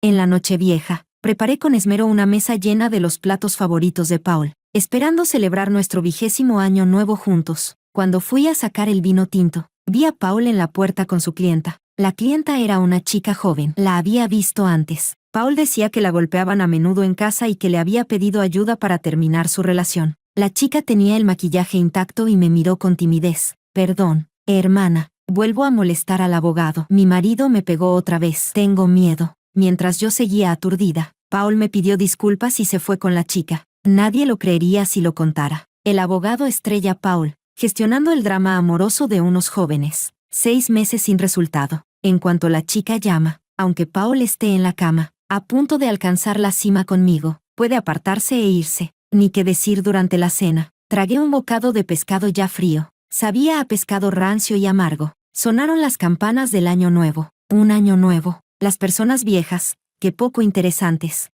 En la Nochevieja, preparé con esmero una mesa llena de los platos favoritos de Paul, esperando celebrar nuestro 20º año nuevo juntos. Cuando fui a sacar el vino tinto, vi a Paul en la puerta con su clienta. La clienta era una chica joven. La había visto antes. Paul decía que la golpeaban a menudo en casa y que le había pedido ayuda para terminar su relación. La chica tenía el maquillaje intacto y me miró con timidez. Perdón, hermana, vuelvo a molestar al abogado. Mi marido me pegó otra vez. Tengo miedo. Mientras yo seguía aturdida, Paul me pidió disculpas y se fue con la chica. Nadie lo creería si lo contara. El abogado estrella Paul, gestionando el drama amoroso de unos jóvenes. 6 meses sin resultado. En cuanto la chica llama, aunque Paul esté en la cama, a punto de alcanzar la cima conmigo, puede apartarse e irse. Ni qué decir durante la cena. Tragué un bocado de pescado ya frío. Sabía a pescado rancio y amargo. Sonaron las campanas del año nuevo. Un año nuevo. Las personas viejas, qué poco interesantes.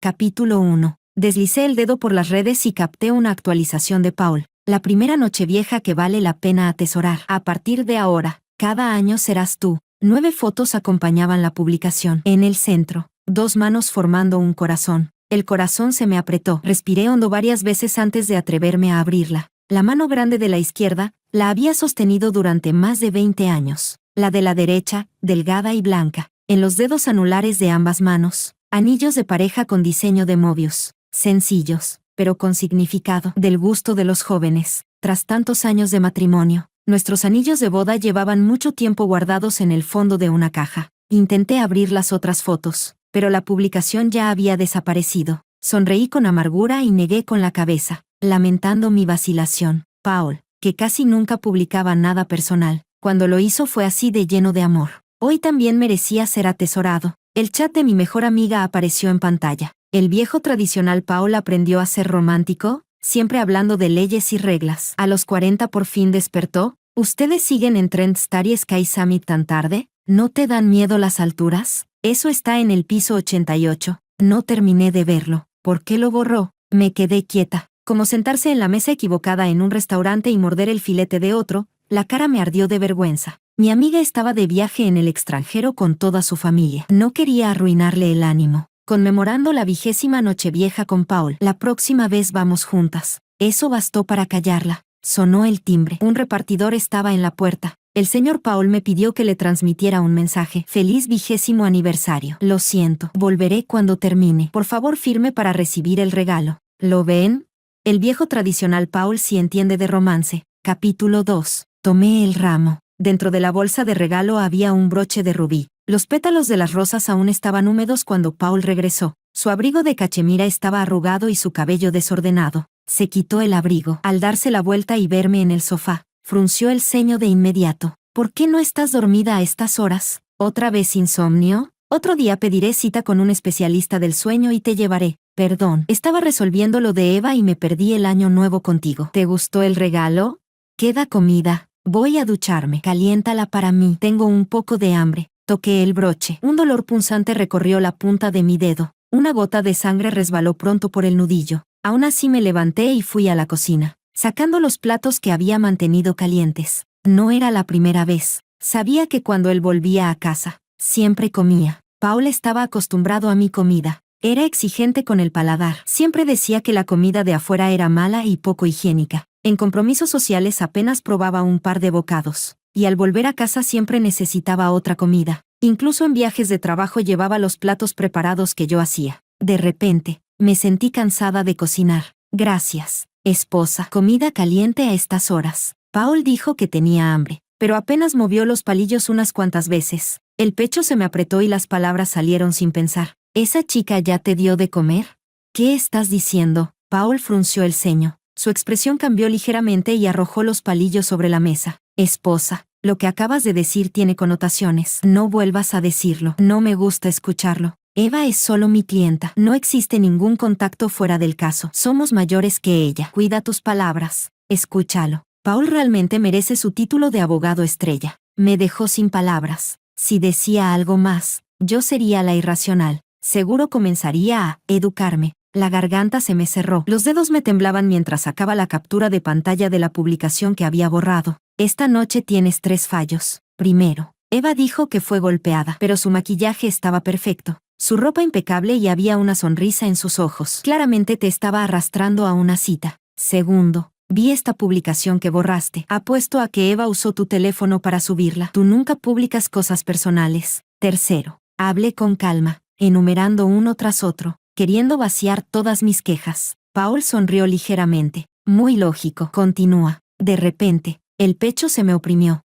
Capítulo 1. Deslicé el dedo por las redes y capté una actualización de Paul. La primera Nochevieja que vale la pena atesorar. A partir de ahora, cada año serás tú. 9 fotos acompañaban la publicación. En el centro, 2 manos formando un corazón. El corazón se me apretó. Respiré hondo varias veces antes de atreverme a abrirla. La mano grande de la izquierda la había sostenido durante más de 20 años. La de la derecha, delgada y blanca. En los dedos anulares de ambas manos, anillos de pareja con diseño de Mobius. Sencillos, pero con significado. Del gusto de los jóvenes. Tras tantos años de matrimonio, nuestros anillos de boda llevaban mucho tiempo guardados en el fondo de una caja. Intenté abrir las otras fotos, pero la publicación ya había desaparecido. Sonreí con amargura y negué con la cabeza, lamentando mi vacilación. Paul, que casi nunca publicaba nada personal, cuando lo hizo fue así de lleno de amor. Hoy también merecía ser atesorado. El chat de mi mejor amiga apareció en pantalla. El viejo tradicional Paul aprendió a ser romántico, siempre hablando de leyes y reglas. A los 40 por fin despertó. ¿Ustedes siguen en Trendstar y Sky Summit tan tarde? ¿No te dan miedo las alturas? Eso está en el piso 88. No terminé de verlo. ¿Por qué lo borró? Me quedé quieta. Como sentarse en la mesa equivocada en un restaurante y morder el filete de otro, la cara me ardió de vergüenza. Mi amiga estaba de viaje en el extranjero con toda su familia. No quería arruinarle el ánimo. Conmemorando la 20ª Nochevieja con Paul. La próxima vez vamos juntas. Eso bastó para callarla. Sonó el timbre. Un repartidor estaba en la puerta. El señor Paul me pidió que le transmitiera un mensaje. Feliz 20º aniversario. Lo siento. Volveré cuando termine. Por favor firme para recibir el regalo. ¿Lo ven? El viejo tradicional Paul sí entiende de romance. Capítulo 2. Tomé el ramo. Dentro de la bolsa de regalo había un broche de rubí. Los pétalos de las rosas aún estaban húmedos cuando Paul regresó. Su abrigo de cachemira estaba arrugado y su cabello desordenado. Se quitó el abrigo. Al darse la vuelta y verme en el sofá, frunció el ceño de inmediato. ¿Por qué no estás dormida a estas horas? ¿Otra vez insomnio? Otro día pediré cita con un especialista del sueño y te llevaré. Perdón, estaba resolviendo lo de Eva y me perdí el año nuevo contigo. ¿Te gustó el regalo? Queda comida. Voy a ducharme. Caliéntala para mí. Tengo un poco de hambre. Toqué el broche. Un dolor punzante recorrió la punta de mi dedo. Una gota de sangre resbaló pronto por el nudillo. Aún así me levanté y fui a la cocina, sacando los platos que había mantenido calientes. No era la primera vez. Sabía que cuando él volvía a casa, siempre comía. Paul estaba acostumbrado a mi comida. Era exigente con el paladar. Siempre decía que la comida de afuera era mala y poco higiénica. En compromisos sociales apenas probaba un par de bocados. Y al volver a casa siempre necesitaba otra comida. Incluso en viajes de trabajo llevaba los platos preparados que yo hacía. De repente, me sentí cansada de cocinar. Gracias, esposa. Comida caliente a estas horas. Paul dijo que tenía hambre, pero apenas movió los palillos unas cuantas veces. El pecho se me apretó y las palabras salieron sin pensar. ¿Esa chica ya te dio de comer? ¿Qué estás diciendo? Paul frunció el ceño. Su expresión cambió ligeramente y arrojó los palillos sobre la mesa. Esposa, lo que acabas de decir tiene connotaciones. No vuelvas a decirlo. No me gusta escucharlo. Eva es solo mi clienta. No existe ningún contacto fuera del caso. Somos mayores que ella. Cuida tus palabras. Escúchalo. Paul realmente merece su título de abogado estrella. Me dejó sin palabras. Si decía algo más, yo sería la irracional. Seguro comenzaría a educarme. La garganta se me cerró. Los dedos me temblaban mientras sacaba la captura de pantalla de la publicación que había borrado. Esta noche tienes 3 fallos. Primero, Eva dijo que fue golpeada, pero su maquillaje estaba perfecto, su ropa impecable y había una sonrisa en sus ojos. Claramente te estaba arrastrando a una cita. Segundo, vi esta publicación que borraste. Apuesto a que Eva usó tu teléfono para subirla. Tú nunca publicas cosas personales. Tercero, hablé con calma, enumerando uno tras otro, queriendo vaciar todas mis quejas. Paul sonrió ligeramente. Muy lógico. Continúa. De repente, el pecho se me oprimió.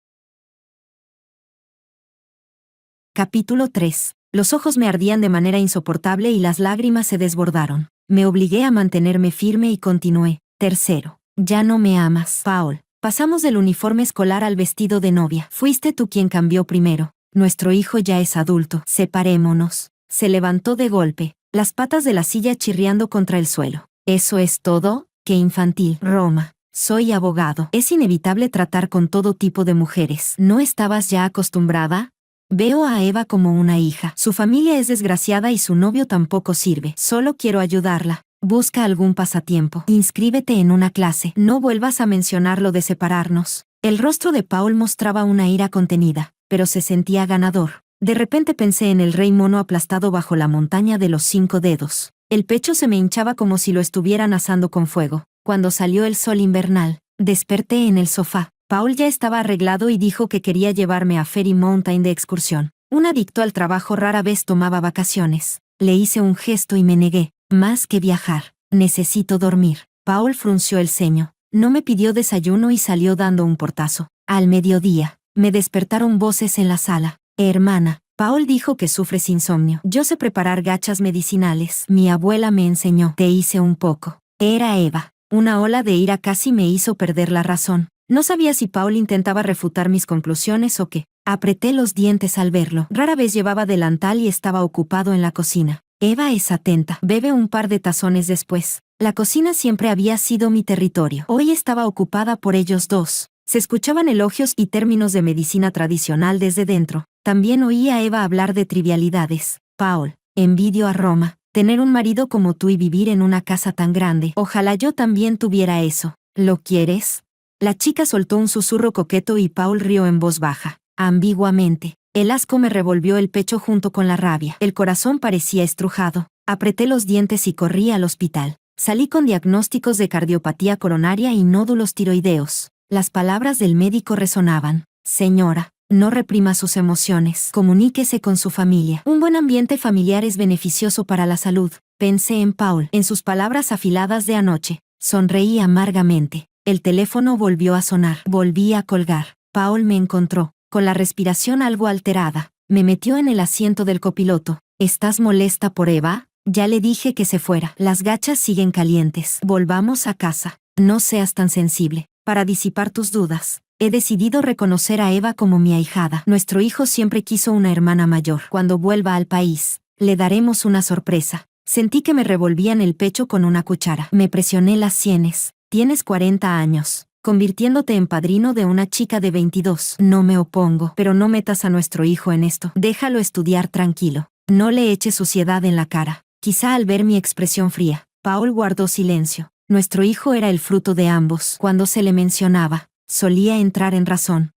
Capítulo 3. Los ojos me ardían de manera insoportable y las lágrimas se desbordaron. Me obligué a mantenerme firme y continué. Tercero. Ya no me amas, Paul. Pasamos del uniforme escolar al vestido de novia. Fuiste tú quien cambió primero. Nuestro hijo ya es adulto. Separémonos. Se levantó de golpe, las patas de la silla chirriando contra el suelo. ¿Eso es todo? ¡Qué infantil! Roma. Soy abogado. Es inevitable tratar con todo tipo de mujeres. ¿No estabas ya acostumbrada? Veo a Eva como una hija. Su familia es desgraciada y su novio tampoco sirve. Solo quiero ayudarla. Busca algún pasatiempo. Inscríbete en una clase. No vuelvas a mencionar lo de separarnos. El rostro de Paul mostraba una ira contenida, pero se sentía ganador. De repente pensé en el rey mono aplastado bajo la montaña de los 5 dedos. El pecho se me hinchaba como si lo estuvieran asando con fuego. Cuando salió el sol invernal, desperté en el sofá. Paul ya estaba arreglado y dijo que quería llevarme a Fairy Mountain de excursión. Un adicto al trabajo rara vez tomaba vacaciones. Le hice un gesto y me negué. Más que viajar, necesito dormir. Paul frunció el ceño. No me pidió desayuno y salió dando un portazo. Al mediodía, me despertaron voces en la sala. Hermana, Paul dijo que sufres insomnio. Yo sé preparar gachas medicinales. Mi abuela me enseñó. Te hice un poco. Era Eva. Una ola de ira casi me hizo perder la razón. No sabía si Paul intentaba refutar mis conclusiones o qué. Apreté los dientes al verlo. Rara vez llevaba delantal y estaba ocupado en la cocina. Eva es atenta. Bebe un par de tazones después. La cocina siempre había sido mi territorio. Hoy estaba ocupada por ellos dos. Se escuchaban elogios y términos de medicina tradicional desde dentro. También oía a Eva hablar de trivialidades. Paul, envidio a Roma. Tener un marido como tú y vivir en una casa tan grande. Ojalá yo también tuviera eso. ¿Lo quieres? La chica soltó un susurro coqueto y Paul rió en voz baja, ambiguamente. El asco me revolvió el pecho junto con la rabia. El corazón parecía estrujado. Apreté los dientes y corrí al hospital. Salí con diagnósticos de cardiopatía coronaria y nódulos tiroideos. Las palabras del médico resonaban. Señora, no reprima sus emociones. Comuníquese con su familia. Un buen ambiente familiar es beneficioso para la salud. Pensé en Paul, en sus palabras afiladas de anoche. Sonreí amargamente. El teléfono volvió a sonar. Volví a colgar. Paul me encontró, con la respiración algo alterada. Me metió en el asiento del copiloto. ¿Estás molesta por Eva? Ya le dije que se fuera. Las gachas siguen calientes. Volvamos a casa. No seas tan sensible. Para disipar tus dudas, he decidido reconocer a Eva como mi ahijada. Nuestro hijo siempre quiso una hermana mayor. Cuando vuelva al país, le daremos una sorpresa. Sentí que me revolvían el pecho con una cuchara. Me presioné las sienes. Tienes 40 años, convirtiéndote en padrino de una chica de 22. No me opongo, pero no metas a nuestro hijo en esto. Déjalo estudiar tranquilo. No le eches suciedad en la cara. Quizá al ver mi expresión fría, Paul guardó silencio. Nuestro hijo era el fruto de ambos. Cuando se le mencionaba, solía entrar en razón.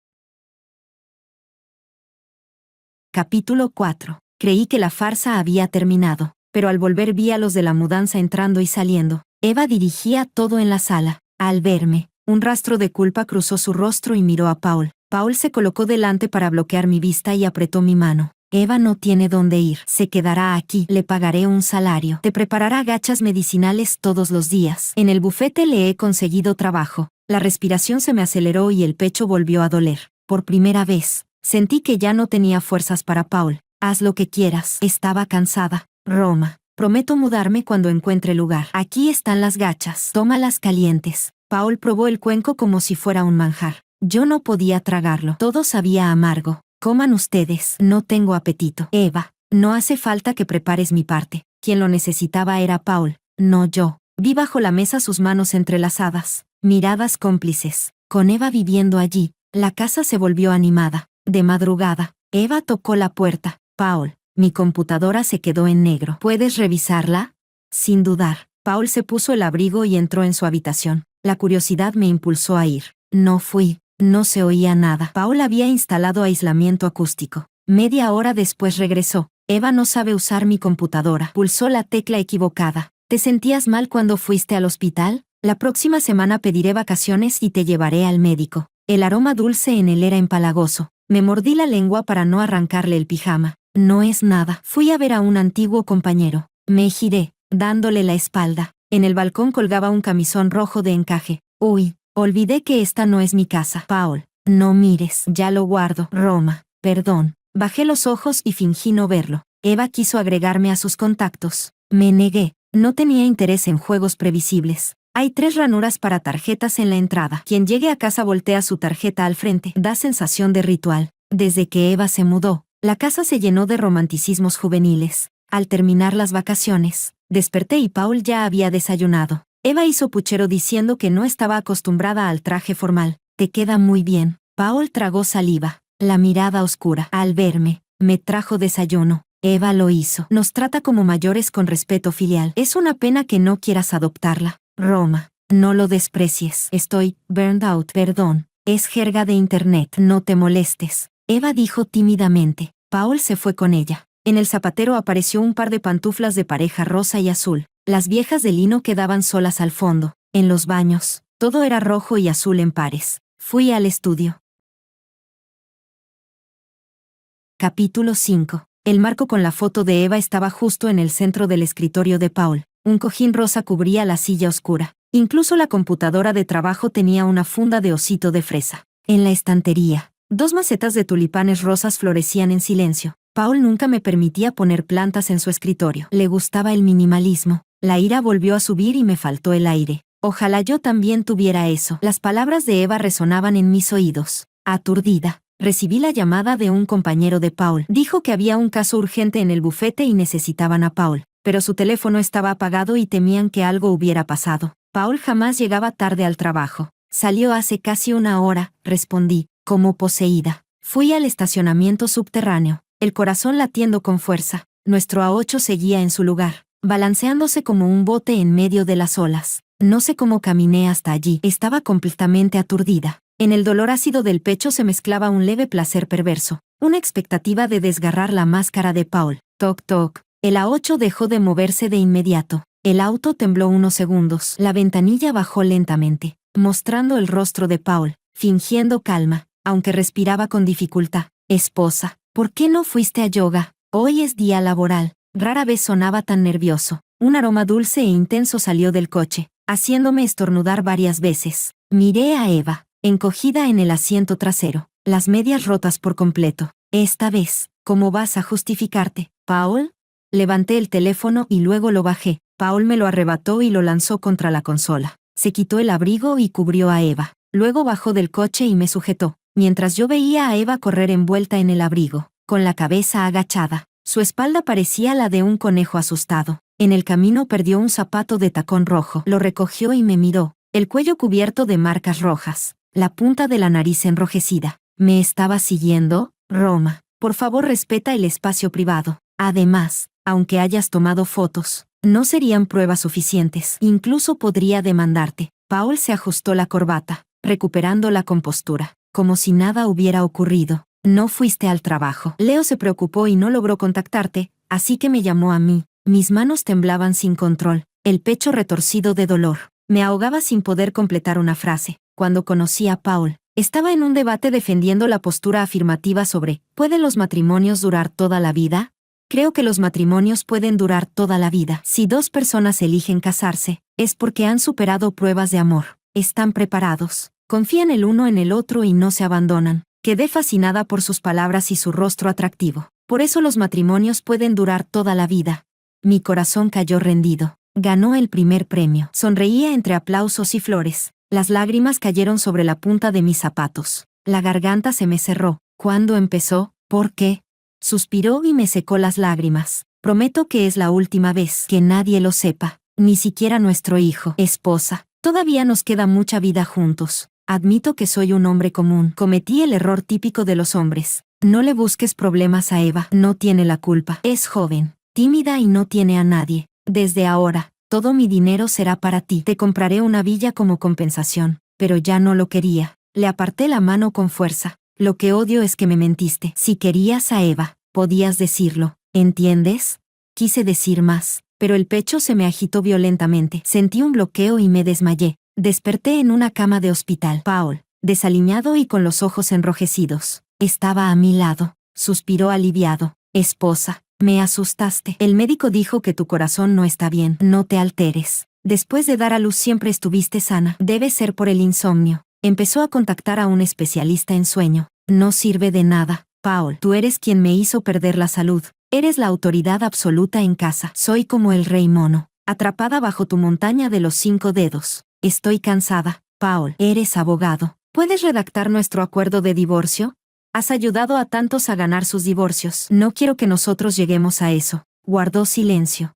Capítulo 4. Creí que la farsa había terminado, pero al volver vi a los de la mudanza entrando y saliendo. Eva dirigía todo en la sala. Al verme, un rastro de culpa cruzó su rostro y miró a Paul. Paul se colocó delante para bloquear mi vista y apretó mi mano. Eva no tiene dónde ir. Se quedará aquí. Le pagaré un salario. Te preparará gachas medicinales todos los días. En el bufete le he conseguido trabajo. La respiración se me aceleró y el pecho volvió a doler. Por primera vez, sentí que ya no tenía fuerzas para Paul. Haz lo que quieras. Estaba cansada. Roma. Prometo mudarme cuando encuentre lugar. Aquí están las gachas. Tómalas calientes. Paul probó el cuenco como si fuera un manjar. Yo no podía tragarlo. Todo sabía amargo. Coman ustedes. No tengo apetito. Eva, no hace falta que prepares mi parte. Quien lo necesitaba era Paul, no yo. Vi bajo la mesa sus manos entrelazadas, miradas cómplices. Con Eva viviendo allí, la casa se volvió animada. De madrugada, Eva tocó la puerta. Paul, mi computadora se quedó en negro. ¿Puedes revisarla? Sin dudar, Paul se puso el abrigo y entró en su habitación. La curiosidad me impulsó a ir. No fui. No se oía nada. Paul había instalado aislamiento acústico. Media hora después regresó. Eva no sabe usar mi computadora. Pulsó la tecla equivocada. ¿Te sentías mal cuando fuiste al hospital? La próxima semana pediré vacaciones y te llevaré al médico. El aroma dulce en él era empalagoso. Me mordí la lengua para no arrancarle el pijama. No es nada. Fui a ver a un antiguo compañero. Me giré, dándole la espalda. En el balcón colgaba un camisón rojo de encaje. Uy, olvidé que esta no es mi casa. Paul, no mires. Ya lo guardo. Roma, perdón. Bajé los ojos y fingí no verlo. Eva quiso agregarme a sus contactos. Me negué. No tenía interés en juegos previsibles. Hay 3 ranuras para tarjetas en la entrada. Quien llegue a casa voltea su tarjeta al frente. Da sensación de ritual. Desde que Eva se mudó, la casa se llenó de romanticismos juveniles. Al terminar las vacaciones, desperté y Paul ya había desayunado. Eva hizo puchero diciendo que no estaba acostumbrada al traje formal. Te queda muy bien. Paul tragó saliva. La mirada oscura. Al verme, me trajo desayuno. Eva lo hizo. Nos trata como mayores con respeto filial. Es una pena que no quieras adoptarla. Roma, no lo desprecies. Estoy burned out. Perdón. Es jerga de internet. No te molestes. Eva dijo tímidamente. Paul se fue con ella. En el zapatero apareció un par de pantuflas de pareja rosa y azul. Las viejas de lino quedaban solas al fondo. En los baños, todo era rojo y azul en pares. Fui al estudio. Capítulo 5. El marco con la foto de Eva estaba justo en el centro del escritorio de Paul. Un cojín rosa cubría la silla oscura. Incluso la computadora de trabajo tenía una funda de osito de fresa. En la estantería, 2 macetas de tulipanes rosas florecían en silencio. Paul nunca me permitía poner plantas en su escritorio. Le gustaba el minimalismo. La ira volvió a subir y me faltó el aire. Ojalá yo también tuviera eso. Las palabras de Eva resonaban en mis oídos. Aturdida, recibí la llamada de un compañero de Paul. Dijo que había un caso urgente en el bufete y necesitaban a Paul, pero su teléfono estaba apagado y temían que algo hubiera pasado. Paul jamás llegaba tarde al trabajo. Salió hace casi 1 hora, respondí, como poseída. Fui al estacionamiento subterráneo, el corazón latiendo con fuerza. Nuestro A8 seguía en su lugar, balanceándose como un bote en medio de las olas. No sé cómo caminé hasta allí. Estaba completamente aturdida. En el dolor ácido del pecho se mezclaba un leve placer perverso, una expectativa de desgarrar la máscara de Paul. Toc toc. El A8 dejó de moverse de inmediato. El auto tembló unos segundos. La ventanilla bajó lentamente, mostrando el rostro de Paul, fingiendo calma, aunque respiraba con dificultad. Esposa, ¿por qué no fuiste a yoga? Hoy es día laboral. Rara vez sonaba tan nervioso. Un aroma dulce e intenso salió del coche, haciéndome estornudar varias veces. Miré a Eva, encogida en el asiento trasero, las medias rotas por completo. Esta vez, ¿cómo vas a justificarte, Paul? Levanté el teléfono y luego lo bajé. Paul me lo arrebató y lo lanzó contra la consola. Se quitó el abrigo y cubrió a Eva. Luego bajó del coche y me sujetó, mientras yo veía a Eva correr envuelta en el abrigo, con la cabeza agachada. Su espalda parecía la de un conejo asustado. En el camino perdió un zapato de tacón rojo. Lo recogió y me miró, el cuello cubierto de marcas rojas, la punta de la nariz enrojecida. ¿Me estaba siguiendo? Roma, por favor respeta el espacio privado. Además, aunque hayas tomado fotos, no serían pruebas suficientes. Incluso podría demandarte. Paul se ajustó la corbata, recuperando la compostura, como si nada hubiera ocurrido. No fuiste al trabajo. Leo se preocupó y no logró contactarte, así que me llamó a mí. Mis manos temblaban sin control, el pecho retorcido de dolor. Me ahogaba sin poder completar una frase. Cuando conocí a Paul, estaba en un debate defendiendo la postura afirmativa sobre ¿pueden los matrimonios durar toda la vida? Creo que los matrimonios pueden durar toda la vida. Si 2 personas eligen casarse, es porque han superado pruebas de amor, están preparados, confían el uno en el otro y no se abandonan. Quedé fascinada por sus palabras y su rostro atractivo. Por eso los matrimonios pueden durar toda la vida. Mi corazón cayó rendido. Ganó el primer premio. Sonreía entre aplausos y flores. Las lágrimas cayeron sobre la punta de mis zapatos. La garganta se me cerró. ¿Cuándo empezó? ¿Por qué? Suspiró y me secó las lágrimas. Prometo que es la última vez. Que nadie lo sepa. Ni siquiera nuestro hijo. Esposa, todavía nos queda mucha vida juntos. Admito que soy un hombre común. Cometí el error típico de los hombres. No le busques problemas a Eva. No tiene la culpa. Es joven, tímida y no tiene a nadie. Desde ahora, todo mi dinero será para ti. Te compraré una villa como compensación. Pero ya no lo quería. Le aparté la mano con fuerza. Lo que odio es que me mentiste. Si querías a Eva, podías decirlo, ¿entiendes? Quise decir más, pero el pecho se me agitó violentamente. Sentí un bloqueo y me desmayé. Desperté en una cama de hospital. Paul, desaliñado y con los ojos enrojecidos, estaba a mi lado. Suspiró aliviado. Esposa, me asustaste. El médico dijo que tu corazón no está bien. No te alteres. Después de dar a luz siempre estuviste sana. Debe ser por el insomnio. Empezó a contactar a un especialista en sueño. No sirve de nada, Paul. Tú eres quien me hizo perder la salud. Eres la autoridad absoluta en casa. Soy como el rey mono, atrapada bajo tu montaña de los 5 dedos. Estoy cansada. Paul, eres abogado. ¿Puedes redactar nuestro acuerdo de divorcio? Has ayudado a tantos a ganar sus divorcios. No quiero que nosotros lleguemos a eso. Guardó silencio.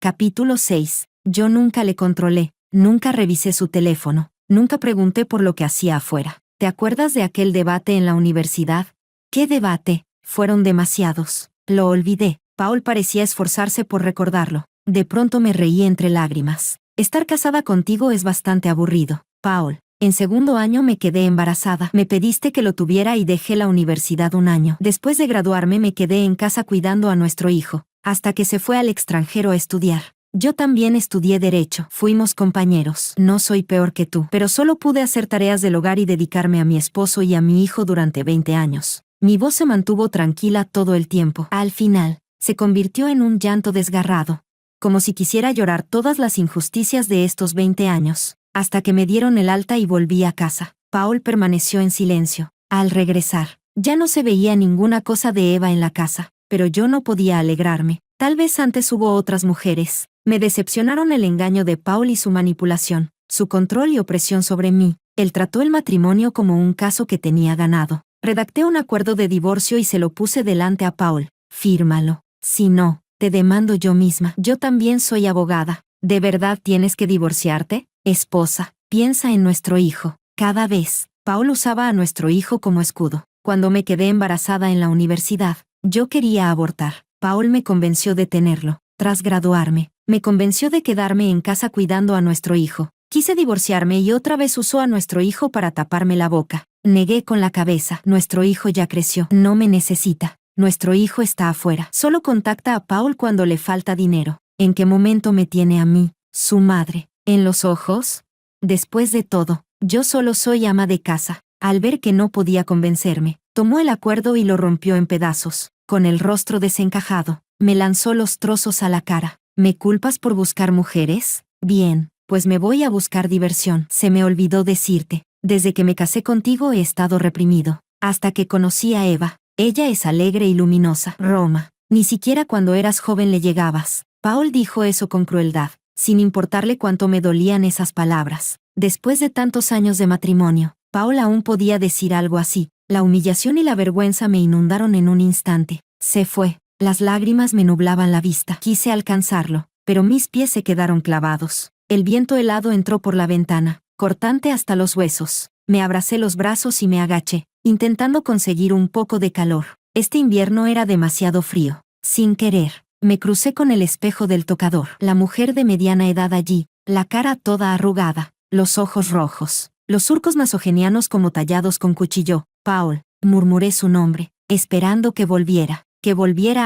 Capítulo 6. Yo nunca le controlé. Nunca revisé su teléfono. Nunca pregunté por lo que hacía afuera. ¿Te acuerdas de aquel debate en la universidad? ¿Qué debate? Fueron demasiados. Lo olvidé. Paul parecía esforzarse por recordarlo. De pronto me reí entre lágrimas. Estar casada contigo es bastante aburrido, Paul. En segundo año me quedé embarazada. Me pediste que lo tuviera y dejé la universidad un año. Después de graduarme me quedé en casa cuidando a nuestro hijo, hasta que se fue al extranjero a estudiar. Yo también estudié Derecho. Fuimos compañeros. No soy peor que tú, pero solo pude hacer tareas del hogar y dedicarme a mi esposo y a mi hijo durante 20 años. Mi voz se mantuvo tranquila todo el tiempo. Al final, se convirtió en un llanto desgarrado, como si quisiera llorar todas las injusticias de estos 20 años, hasta que me dieron el alta y volví a casa. Paul permaneció en silencio. Al regresar, ya no se veía ninguna cosa de Eva en la casa, pero yo no podía alegrarme. Tal vez antes hubo otras mujeres. Me decepcionaron el engaño de Paul y su manipulación, su control y opresión sobre mí. Él trató el matrimonio como un caso que tenía ganado. Redacté un acuerdo de divorcio y se lo puse delante a Paul. Fírmalo. Si no, te demando yo misma. Yo también soy abogada. ¿De verdad tienes que divorciarte? Esposa, piensa en nuestro hijo. Cada vez, Paul usaba a nuestro hijo como escudo. Cuando me quedé embarazada en la universidad, yo quería abortar. Paul me convenció de tenerlo. Tras graduarme, me convenció de quedarme en casa cuidando a nuestro hijo. Quise divorciarme y otra vez usó a nuestro hijo para taparme la boca. Negué con la cabeza. Nuestro hijo ya creció. No me necesita. Nuestro hijo está afuera. Solo contacta a Paul cuando le falta dinero. ¿En qué momento me tiene a mí, su madre, en los ojos? Después de todo, yo solo soy ama de casa. Al ver que no podía convencerme, tomó el acuerdo y lo rompió en pedazos. Con el rostro desencajado, me lanzó los trozos a la cara. ¿Me culpas por buscar mujeres? Bien, pues me voy a buscar diversión. Se me olvidó decirte, desde que me casé contigo he estado reprimido, hasta que conocí a Eva. Ella es alegre y luminosa. Roma, ni siquiera cuando eras joven le llegabas. Paul dijo eso con crueldad, sin importarle cuánto me dolían esas palabras. Después de tantos años de matrimonio, Paul aún podía decir algo así. La humillación y la vergüenza me inundaron en un instante. Se fue. Las lágrimas me nublaban la vista. Quise alcanzarlo, pero mis pies se quedaron clavados. El viento helado entró por la ventana, cortante hasta los huesos. Me abracé los brazos y me agaché, intentando conseguir un poco de calor. Este invierno era demasiado frío. Sin querer, me crucé con el espejo del tocador. La mujer de mediana edad allí, la cara toda arrugada, los ojos rojos, los surcos nasogenianos como tallados con cuchillo. Paul, murmuré su nombre, esperando que volviera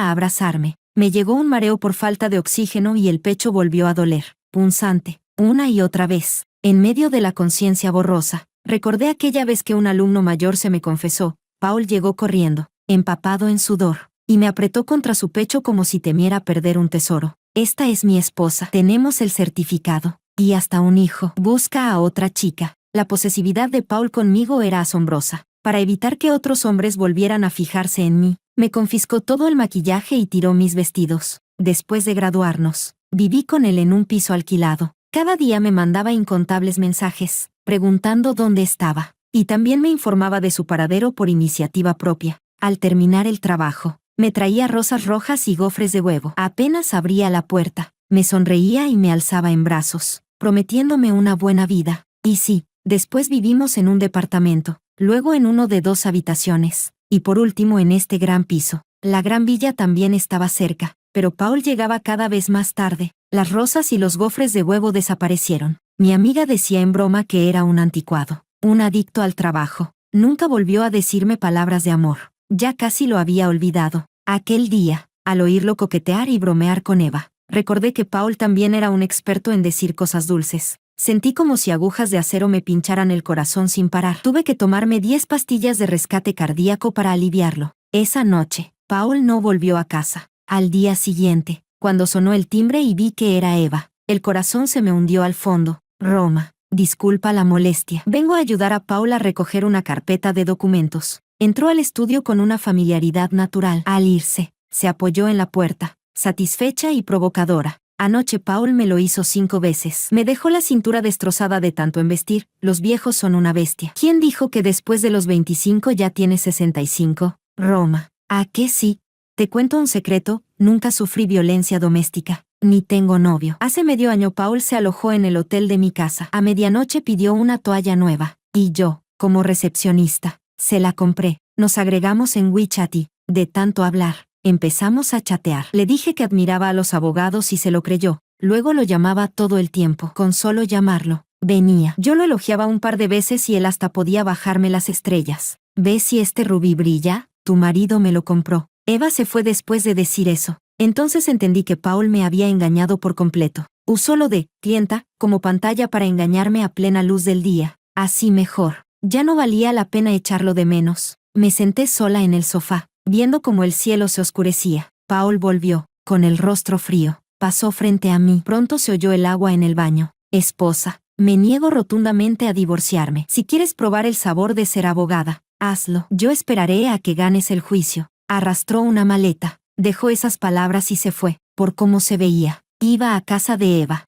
a abrazarme. Me llegó un mareo por falta de oxígeno y el pecho volvió a doler, punzante, una y otra vez. En medio de la conciencia borrosa, recordé aquella vez que un alumno mayor se me confesó. Paul llegó corriendo, empapado en sudor, y me apretó contra su pecho como si temiera perder un tesoro. Esta es mi esposa. Tenemos el certificado, y hasta un hijo. Busca a otra chica. La posesividad de Paul conmigo era asombrosa. Para evitar que otros hombres volvieran a fijarse en mí, me confiscó todo el maquillaje y tiró mis vestidos. Después de graduarnos, viví con él en un piso alquilado. Cada día me mandaba incontables mensajes, preguntando dónde estaba, y también me informaba de su paradero por iniciativa propia. Al terminar el trabajo, me traía rosas rojas y gofres de huevo. Apenas abría la puerta, me sonreía y me alzaba en brazos, prometiéndome una buena vida. Y sí, después vivimos en un departamento, luego en uno de 2 habitaciones, y por último en este gran piso. La gran villa también estaba cerca, pero Paul llegaba cada vez más tarde. Las rosas y los gofres de huevo desaparecieron. Mi amiga decía en broma que era un anticuado, un adicto al trabajo. Nunca volvió a decirme palabras de amor. Ya casi lo había olvidado. Aquel día, al oírlo coquetear y bromear con Eva, recordé que Paul también era un experto en decir cosas dulces. Sentí como si agujas de acero me pincharan el corazón sin parar. Tuve que tomarme 10 pastillas de rescate cardíaco para aliviarlo. Esa noche, Paul no volvió a casa. Al día siguiente, cuando sonó el timbre y vi que era Eva, el corazón se me hundió al fondo. Roma, disculpa la molestia. Vengo a ayudar a Paul a recoger una carpeta de documentos. Entró al estudio con una familiaridad natural. Al irse, se apoyó en la puerta, satisfecha y provocadora. Anoche Paul me lo hizo 5 veces. Me dejó la cintura destrozada de tanto embestir. Los viejos son una bestia. ¿Quién dijo que después de los 25 ya tienes 65? Roma. ¿A qué sí? Te cuento un secreto, nunca sufrí violencia doméstica. Ni tengo novio. Hace medio año Paul se alojó en el hotel de mi casa. A medianoche pidió una toalla nueva. Y yo, como recepcionista, se la compré. Nos agregamos en WeChat y, de tanto hablar, empezamos a chatear. Le dije que admiraba a los abogados y se lo creyó. Luego lo llamaba todo el tiempo. Con solo llamarlo, venía. Yo lo elogiaba un par de veces y él hasta podía bajarme las estrellas. ¿Ves si este rubí brilla? Tu marido me lo compró. Eva se fue después de decir eso. Entonces entendí que Paul me había engañado por completo. Usó lo de clienta como pantalla para engañarme a plena luz del día. Así mejor. Ya no valía la pena echarlo de menos. Me senté sola en el sofá, viendo cómo el cielo se oscurecía. Paul volvió, con el rostro frío. Pasó frente a mí. Pronto se oyó el agua en el baño. Esposa, me niego rotundamente a divorciarme. Si quieres probar el sabor de ser abogada, hazlo. Yo esperaré a que ganes el juicio. Arrastró una maleta. Dejó esas palabras y se fue. Por cómo se veía, iba a casa de Eva.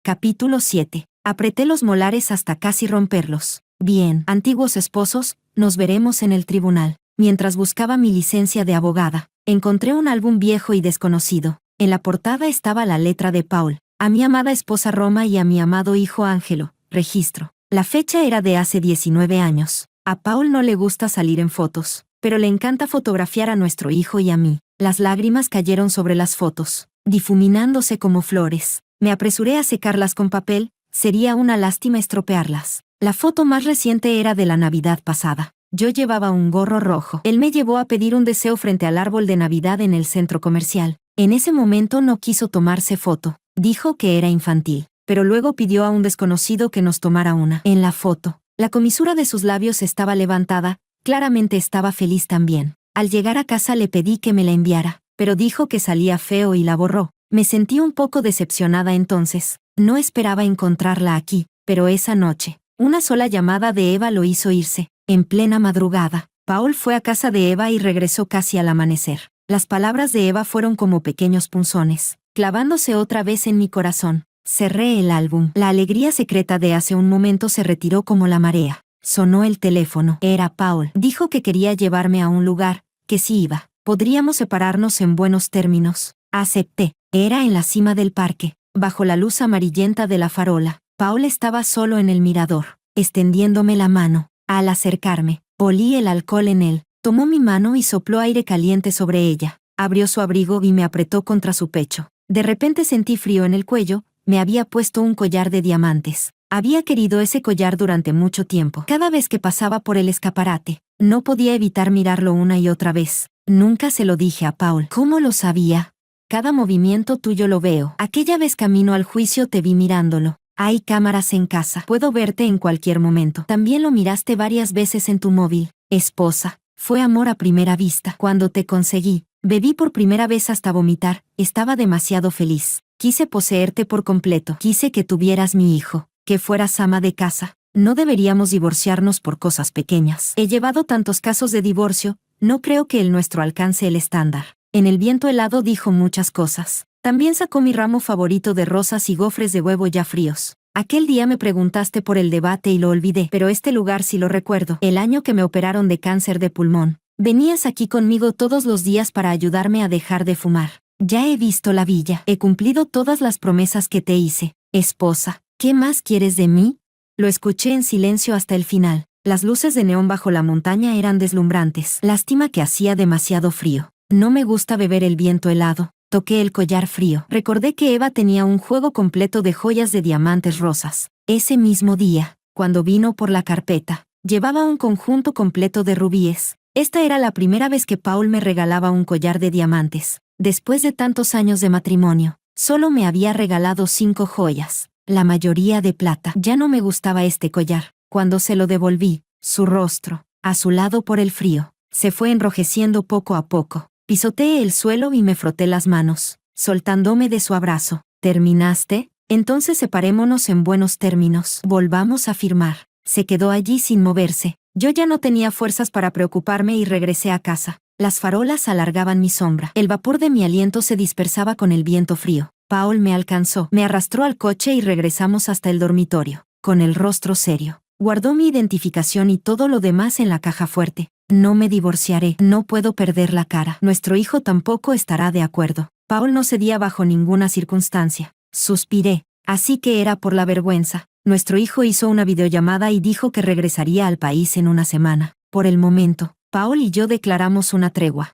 Capítulo 7. Apreté los molares hasta casi romperlos. Bien, antiguos esposos, nos veremos en el tribunal. Mientras buscaba mi licencia de abogada, encontré un álbum viejo y desconocido. En la portada estaba la letra de Paul. A mi amada esposa Roma y a mi amado hijo Ángelo. Registro. La fecha era de hace 19 años. A Paul no le gusta salir en fotos, pero le encanta fotografiar a nuestro hijo y a mí. Las lágrimas cayeron sobre las fotos, difuminándose como flores. Me apresuré a secarlas con papel, sería una lástima estropearlas. La foto más reciente era de la Navidad pasada. Yo llevaba un gorro rojo. Él me llevó a pedir un deseo frente al árbol de Navidad en el centro comercial. En ese momento no quiso tomarse foto. Dijo que era infantil, pero luego pidió a un desconocido que nos tomara una. En la foto, la comisura de sus labios estaba levantada, claramente estaba feliz también. Al llegar a casa le pedí que me la enviara, pero dijo que salía feo y la borró. Me sentí un poco decepcionada entonces. No esperaba encontrarla aquí, pero esa noche, una sola llamada de Eva lo hizo irse. En plena madrugada, Paul fue a casa de Eva y regresó casi al amanecer. Las palabras de Eva fueron como pequeños punzones, clavándose otra vez en mi corazón. Cerré el álbum. La alegría secreta de hace un momento se retiró como la marea. Sonó el teléfono. Era Paul. Dijo que quería llevarme a un lugar, que si iba, podríamos separarnos en buenos términos. Acepté. Era en la cima del parque, bajo la luz amarillenta de la farola. Paul estaba solo en el mirador, extendiéndome la mano. Al acercarme, olí el alcohol en él. Tomó mi mano y sopló aire caliente sobre ella. Abrió su abrigo y me apretó contra su pecho. De repente sentí frío en el cuello. Me había puesto un collar de diamantes. Había querido ese collar durante mucho tiempo. Cada vez que pasaba por el escaparate, no podía evitar mirarlo una y otra vez. Nunca se lo dije a Paul. ¿Cómo lo sabía? Cada movimiento tuyo lo veo. Aquella vez camino al juicio te vi mirándolo. Hay cámaras en casa. Puedo verte en cualquier momento. También lo miraste varias veces en tu móvil. Esposa, fue amor a primera vista. Cuando te conseguí, bebí por primera vez hasta vomitar. Estaba demasiado feliz. Quise poseerte por completo. Quise que tuvieras mi hijo, que fueras ama de casa. No deberíamos divorciarnos por cosas pequeñas. He llevado tantos casos de divorcio, no creo que el nuestro alcance el estándar. En el viento helado dijo muchas cosas. También sacó mi ramo favorito de rosas y gofres de huevo ya fríos. Aquel día me preguntaste por el debate y lo olvidé, pero este lugar sí lo recuerdo. El año que me operaron de cáncer de pulmón. Venías aquí conmigo todos los días para ayudarme a dejar de fumar. Ya he visto la villa. He cumplido todas las promesas que te hice. Esposa, ¿qué más quieres de mí? Lo escuché en silencio hasta el final. Las luces de neón bajo la montaña eran deslumbrantes. Lástima que hacía demasiado frío. No me gusta beber el viento helado. Toqué el collar frío. Recordé que Eva tenía un juego completo de joyas de diamantes rosas. Ese mismo día, cuando vino por la carpeta, llevaba un conjunto completo de rubíes. Esta era la primera vez que Paul me regalaba un collar de diamantes. Después de tantos años de matrimonio, solo me había regalado 5 joyas, la mayoría de plata. Ya no me gustaba este collar. Cuando se lo devolví, su rostro, azulado por el frío, se fue enrojeciendo poco a poco. Pisoteé el suelo y me froté las manos, soltándome de su abrazo. ¿Terminaste? Entonces separémonos en buenos términos. Volvamos a firmar. Se quedó allí sin moverse. Yo ya no tenía fuerzas para preocuparme y regresé a casa. Las farolas alargaban mi sombra. El vapor de mi aliento se dispersaba con el viento frío. Paul me alcanzó, me arrastró al coche y regresamos hasta el dormitorio. Con el rostro serio, guardó mi identificación y todo lo demás en la caja fuerte. No me divorciaré, no puedo perder la cara. Nuestro hijo tampoco estará de acuerdo. Paul no cedía bajo ninguna circunstancia. Suspiré. Así que era por la vergüenza. Nuestro hijo hizo una videollamada y dijo que regresaría al país en una semana. Por el momento, Paul y yo declaramos una tregua.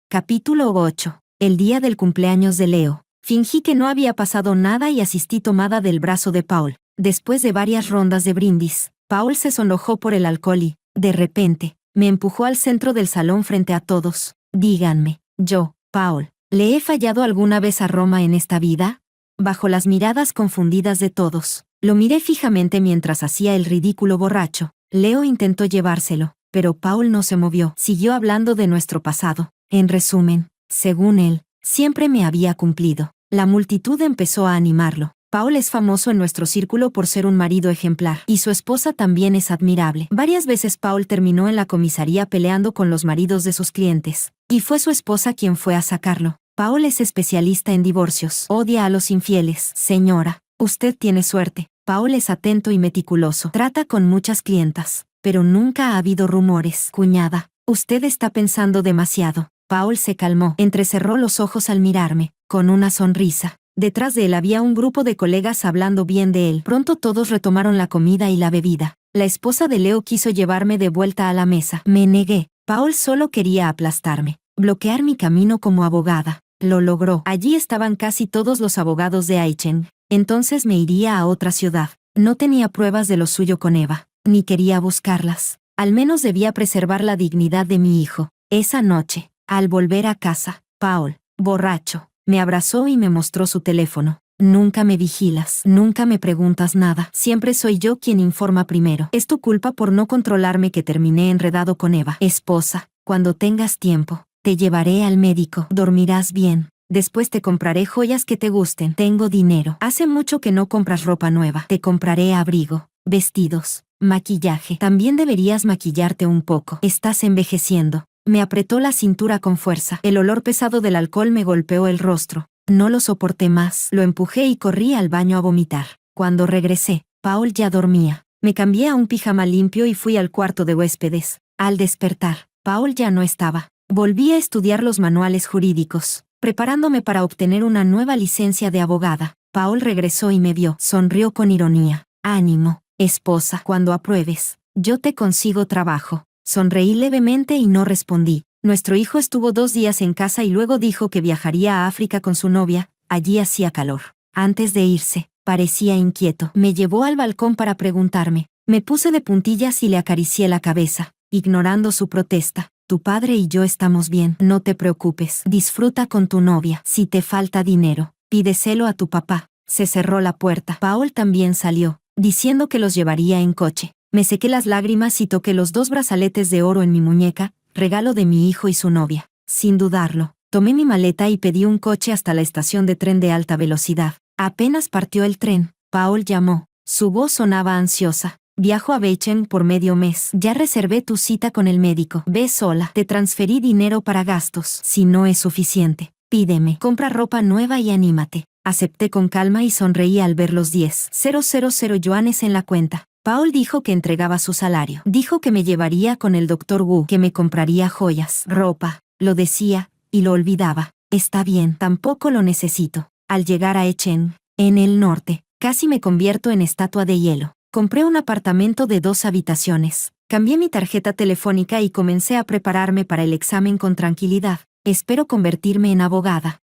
Capítulo 8. El día del cumpleaños de Leo. Fingí que no había pasado nada y asistí tomada del brazo de Paul. Después de varias rondas de brindis, Paul se sonrojó por el alcohol y, de repente, me empujó al centro del salón frente a todos. Díganme, Paul, ¿le he fallado alguna vez a Roma en esta vida? Bajo las miradas confundidas de todos, lo miré fijamente mientras hacía el ridículo borracho. Leo intentó llevárselo, pero Paul no se movió. Siguió hablando de nuestro pasado. En resumen, según él, siempre me había cumplido. La multitud empezó a animarlo. Paul es famoso en nuestro círculo por ser un marido ejemplar, y su esposa también es admirable. Varias veces Paul terminó en la comisaría peleando con los maridos de sus clientes, y fue su esposa quien fue a sacarlo. Paul es especialista en divorcios. Odia a los infieles. Señora, usted tiene suerte. Paul es atento y meticuloso. Trata con muchas clientas, pero nunca ha habido rumores. Cuñada, usted está pensando demasiado. Paul se calmó, entrecerró los ojos al mirarme, con una sonrisa. Detrás de él había un grupo de colegas hablando bien de él. Pronto todos retomaron la comida y la bebida. La esposa de Leo quiso llevarme de vuelta a la mesa. Me negué. Paul solo quería aplastarme, bloquear mi camino como abogada. Lo logró. Allí estaban casi todos los abogados de Aichen. Entonces me iría a otra ciudad. No tenía pruebas de lo suyo con Eva, ni quería buscarlas. Al menos debía preservar la dignidad de mi hijo. Esa noche, al volver a casa, Paul, borracho, me abrazó y me mostró su teléfono. Nunca me vigilas, nunca me preguntas nada. Siempre soy yo quien informa primero. Es tu culpa por no controlarme que terminé enredado con Eva. Esposa, cuando tengas tiempo, te llevaré al médico. Dormirás bien. Después te compraré joyas que te gusten. Tengo dinero. Hace mucho que no compras ropa nueva. Te compraré abrigo, vestidos, maquillaje. También deberías maquillarte un poco. Estás envejeciendo. Me apretó la cintura con fuerza. El olor pesado del alcohol me golpeó el rostro. No lo soporté más. Lo empujé y corrí al baño a vomitar. Cuando regresé, Paul ya dormía. Me cambié a un pijama limpio y fui al cuarto de huéspedes. Al despertar, Paul ya no estaba. Volví a estudiar los manuales jurídicos, preparándome para obtener una nueva licencia de abogada. Paul regresó y me vio. Sonrió con ironía. Ánimo, esposa. Cuando apruebes, yo te consigo trabajo. Sonreí levemente y no respondí. Nuestro hijo estuvo 2 días en casa y luego dijo que viajaría a África con su novia. Allí hacía calor. Antes de irse, parecía inquieto. Me llevó al balcón para preguntarme. Me puse de puntillas y le acaricié la cabeza, ignorando su protesta. Tu padre y yo estamos bien. No te preocupes. Disfruta con tu novia. Si te falta dinero, pídeselo a tu papá. Se cerró la puerta. Paul también salió, diciendo que los llevaría en coche. Me sequé las lágrimas y toqué los 2 brazaletes de oro en mi muñeca, regalo de mi hijo y su novia. Sin dudarlo, tomé mi maleta y pedí un coche hasta la estación de tren de alta velocidad. Apenas partió el tren, Paul llamó. Su voz sonaba ansiosa. Viajo a Beichen por medio mes. Ya reservé tu cita con el médico. Ve sola. Te transferí dinero para gastos. Si no es suficiente, pídeme. Compra ropa nueva y anímate. Acepté con calma y sonreí al ver los 10,000 yuanes en la cuenta. Paul dijo que entregaba su salario. Dijo que me llevaría con el Dr. Wu, que me compraría joyas, ropa. Lo decía, y lo olvidaba. Está bien, tampoco lo necesito. Al llegar a Echen, en el norte, casi me convierto en estatua de hielo. Compré un apartamento de 2 habitaciones, Cambié mi tarjeta telefónica y comencé a prepararme para el examen con tranquilidad. Espero convertirme en abogada.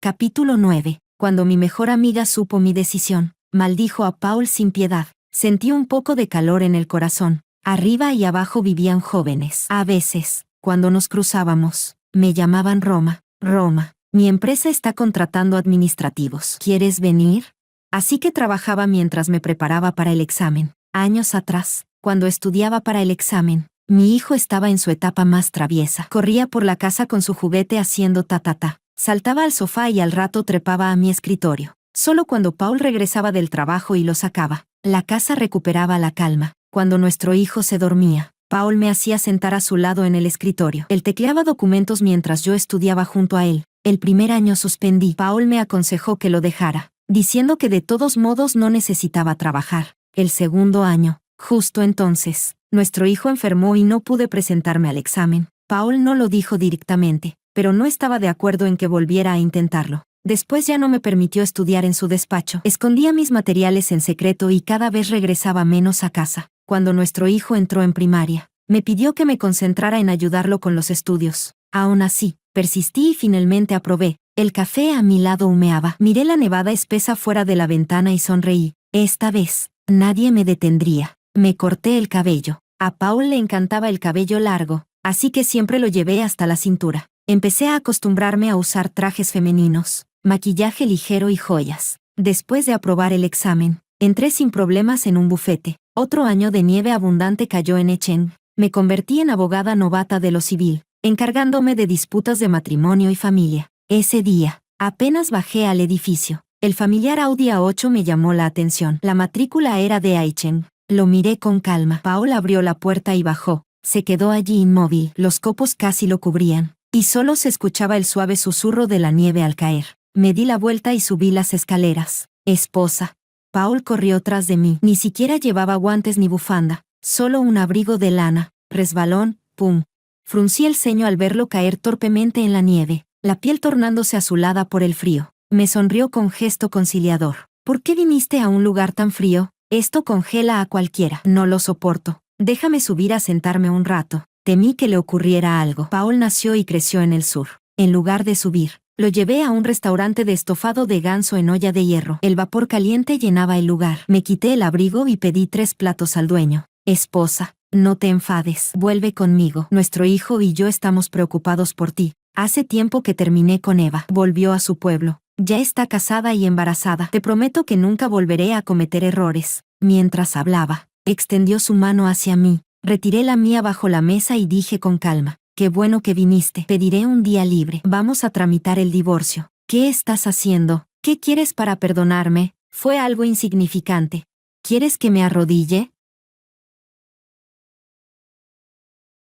Capítulo 9. Cuando mi mejor amiga supo mi decisión, maldijo a Paul sin piedad. Sentí un poco de calor en el corazón. Arriba y abajo vivían jóvenes. A veces, cuando nos cruzábamos, me llamaban Roma. Roma, mi empresa está contratando administrativos. ¿Quieres venir? Así que trabajaba mientras me preparaba para el examen. Años atrás, cuando estudiaba para el examen, mi hijo estaba en su etapa más traviesa. Corría por la casa con su juguete haciendo ta-ta-ta. Saltaba al sofá y al rato trepaba a mi escritorio. Solo cuando Paul regresaba del trabajo y lo sacaba, la casa recuperaba la calma. Cuando nuestro hijo se dormía, Paul me hacía sentar a su lado en el escritorio. Él tecleaba documentos mientras yo estudiaba junto a él. El primer año suspendí. Paul me aconsejó que lo dejara, diciendo que de todos modos no necesitaba trabajar. El segundo año, justo entonces, nuestro hijo enfermó y no pude presentarme al examen. Paul no lo dijo directamente, pero no estaba de acuerdo en que volviera a intentarlo. Después ya no me permitió estudiar en su despacho. Escondía mis materiales en secreto y cada vez regresaba menos a casa. Cuando nuestro hijo entró en primaria, me pidió que me concentrara en ayudarlo con los estudios. Aún así, persistí y finalmente aprobé. El café a mi lado humeaba. Miré la nevada espesa fuera de la ventana y sonreí. Esta vez, nadie me detendría. Me corté el cabello. A Paul le encantaba el cabello largo, así que siempre lo llevé hasta la cintura. Empecé a acostumbrarme a usar trajes femeninos, maquillaje ligero y joyas. Después de aprobar el examen, entré sin problemas en un bufete. Otro año de nieve abundante cayó en Echeng. Me convertí en abogada novata de lo civil, encargándome de disputas de matrimonio y familia. Ese día, apenas bajé al edificio, el familiar Audi A8 me llamó la atención. La matrícula era de Echeng. Lo miré con calma. Paul abrió la puerta y bajó. Se quedó allí inmóvil. Los copos casi lo cubrían, y solo se escuchaba el suave susurro de la nieve al caer. Me di la vuelta y subí las escaleras. Esposa. Paul corrió tras de mí. Ni siquiera llevaba guantes ni bufanda, solo un abrigo de lana. Resbalón, pum. Fruncí el ceño al verlo caer torpemente en la nieve, la piel tornándose azulada por el frío. Me sonrió con gesto conciliador. ¿Por qué viniste a un lugar tan frío? Esto congela a cualquiera. No lo soporto. Déjame subir a sentarme un rato. Temí que le ocurriera algo. Paul nació y creció en el sur. En lugar de subir, lo llevé a un restaurante de estofado de ganso en olla de hierro. El vapor caliente llenaba el lugar. Me quité el abrigo y pedí 3 platos al dueño. Esposa, no te enfades. Vuelve conmigo. Nuestro hijo y yo estamos preocupados por ti. Hace tiempo que terminé con Eva. Volvió a su pueblo. Ya está casada y embarazada. Te prometo que nunca volveré a cometer errores. Mientras hablaba, extendió su mano hacia mí. Retiré la mía bajo la mesa y dije con calma: qué bueno que viniste. Pediré un día libre. Vamos a tramitar el divorcio. ¿Qué estás haciendo? ¿Qué quieres para perdonarme? Fue algo insignificante. ¿Quieres que me arrodille?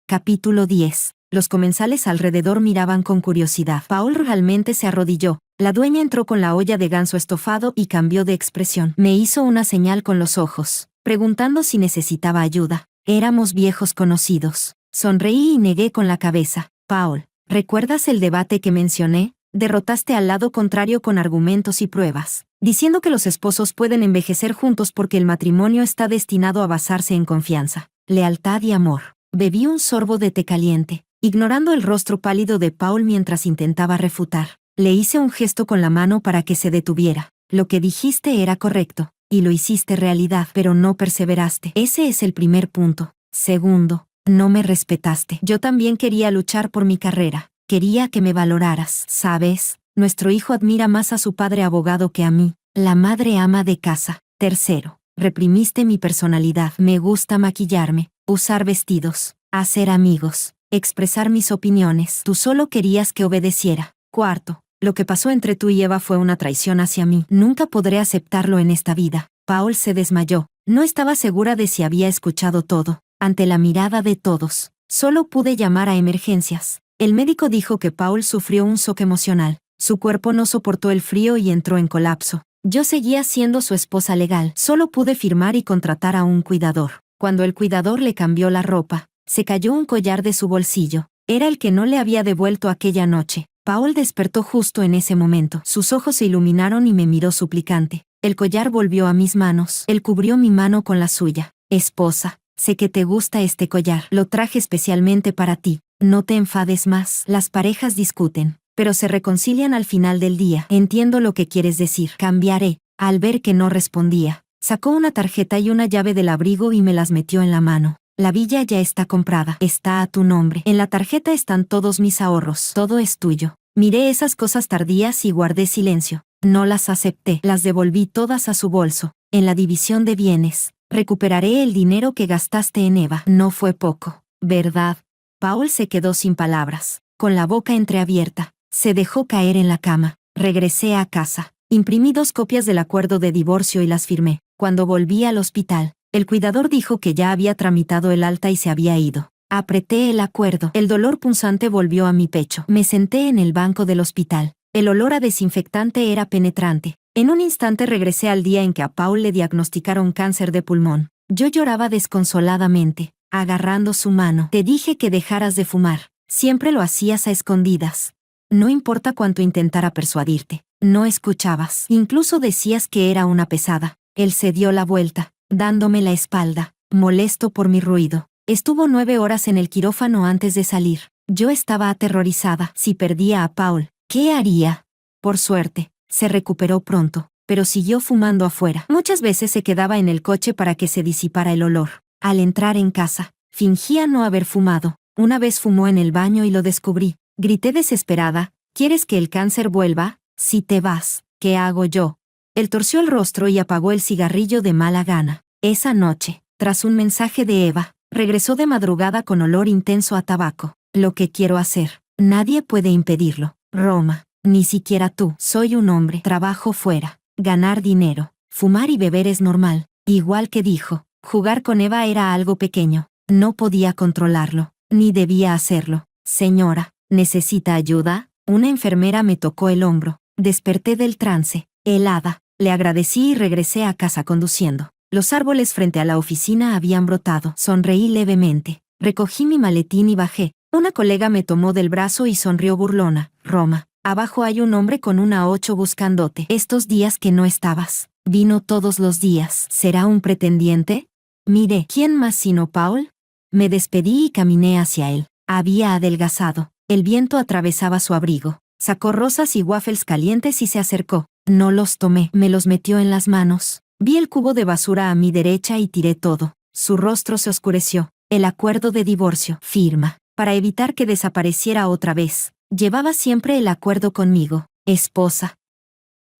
Capítulo 10. Los comensales alrededor miraban con curiosidad. Paul realmente se arrodilló. La dueña entró con la olla de ganso estofado y cambió de expresión. Me hizo una señal con los ojos, preguntando si necesitaba ayuda. Éramos viejos conocidos. Sonreí y negué con la cabeza. Paul, ¿recuerdas el debate que mencioné? Derrotaste al lado contrario con argumentos y pruebas, diciendo que los esposos pueden envejecer juntos porque el matrimonio está destinado a basarse en confianza, lealtad y amor. Bebí un sorbo de té caliente, ignorando el rostro pálido de Paul mientras intentaba refutar. Le hice un gesto con la mano para que se detuviera. Lo que dijiste era correcto, y lo hiciste realidad, pero no perseveraste. Ese es el primer punto. Segundo, no me respetaste. Yo también quería luchar por mi carrera. Quería que me valoraras. ¿Sabes? Nuestro hijo admira más a su padre abogado que a mí, la madre ama de casa. Tercero, reprimiste mi personalidad. Me gusta maquillarme, usar vestidos, hacer amigos, expresar mis opiniones. Tú solo querías que obedeciera. Cuarto, lo que pasó entre tú y Eva fue una traición hacia mí. Nunca podré aceptarlo en esta vida. Paul se desmayó. No estaba segura de si había escuchado todo. Ante la mirada de todos, solo pude llamar a emergencias. El médico dijo que Paul sufrió un shock emocional. Su cuerpo no soportó el frío y entró en colapso. Yo seguía siendo su esposa legal. Solo pude firmar y contratar a un cuidador. Cuando el cuidador le cambió la ropa, se cayó un collar de su bolsillo. Era el que no le había devuelto aquella noche. Paul despertó justo en ese momento. Sus ojos se iluminaron y me miró suplicante. El collar volvió a mis manos. Él cubrió mi mano con la suya. Esposa, sé que te gusta este collar. Lo traje especialmente para ti. No te enfades más. Las parejas discuten, pero se reconcilian al final del día. Entiendo lo que quieres decir. Cambiaré. Al ver que no respondía, sacó una tarjeta y una llave del abrigo y me las metió en la mano. La villa ya está comprada. Está a tu nombre. En la tarjeta están todos mis ahorros. Todo es tuyo. Miré esas cosas tardías y guardé silencio. No las acepté. Las devolví todas a su bolso. En la división de bienes, recuperaré el dinero que gastaste en Eva. No fue poco, ¿verdad? Paul se quedó sin palabras, con la boca entreabierta. Se dejó caer en la cama. Regresé a casa. Imprimí 2 copias del acuerdo de divorcio y las firmé. Cuando volví al hospital, el cuidador dijo que ya había tramitado el alta y se había ido. Apreté el acuerdo. El dolor punzante volvió a mi pecho. Me senté en el banco del hospital. El olor a desinfectante era penetrante. En un instante regresé al día en que a Paul le diagnosticaron cáncer de pulmón. Yo lloraba desconsoladamente, agarrando su mano. Te dije que dejaras de fumar. Siempre lo hacías a escondidas. No importa cuánto intentara persuadirte. No escuchabas. Incluso decías que era una pesada. Él se dio la vuelta, dándome la espalda, molesto por mi ruido. Estuvo 9 horas en el quirófano antes de salir. Yo estaba aterrorizada. Si perdía a Paul, ¿qué haría? Por suerte, se recuperó pronto, pero siguió fumando afuera. Muchas veces se quedaba en el coche para que se disipara el olor. Al entrar en casa, fingía no haber fumado. Una vez fumó en el baño y lo descubrí. Grité desesperada, ¿quieres que el cáncer vuelva? Si te vas, ¿qué hago yo? Él torció el rostro y apagó el cigarrillo de mala gana. Esa noche, tras un mensaje de Eva, regresó de madrugada con olor intenso a tabaco. Lo que quiero hacer, nadie puede impedirlo. Roma, ni siquiera tú. Soy un hombre. Trabajo fuera. Ganar dinero. Fumar y beber es normal. Igual que dijo, jugar con Eva era algo pequeño. No podía controlarlo, ni debía hacerlo. Señora, ¿necesita ayuda? Una enfermera me tocó el hombro. Desperté del trance, helada. Le agradecí y regresé a casa conduciendo. Los árboles frente a la oficina habían brotado. Sonreí levemente. Recogí mi maletín y bajé. Una colega me tomó del brazo y sonrió burlona. Roma, abajo hay un hombre con una 8 buscándote. Estos días que no estabas. Vino todos los días. ¿Será un pretendiente? Miré, ¿quién más sino Paul? Me despedí y caminé hacia él. Había adelgazado. El viento atravesaba su abrigo. Sacó rosas y waffles calientes y se acercó. No los tomé. Me los metió en las manos. Vi el cubo de basura a mi derecha y tiré todo. Su rostro se oscureció. El acuerdo de divorcio. Firma. Para evitar que desapareciera otra vez. Llevaba siempre el acuerdo conmigo. Esposa.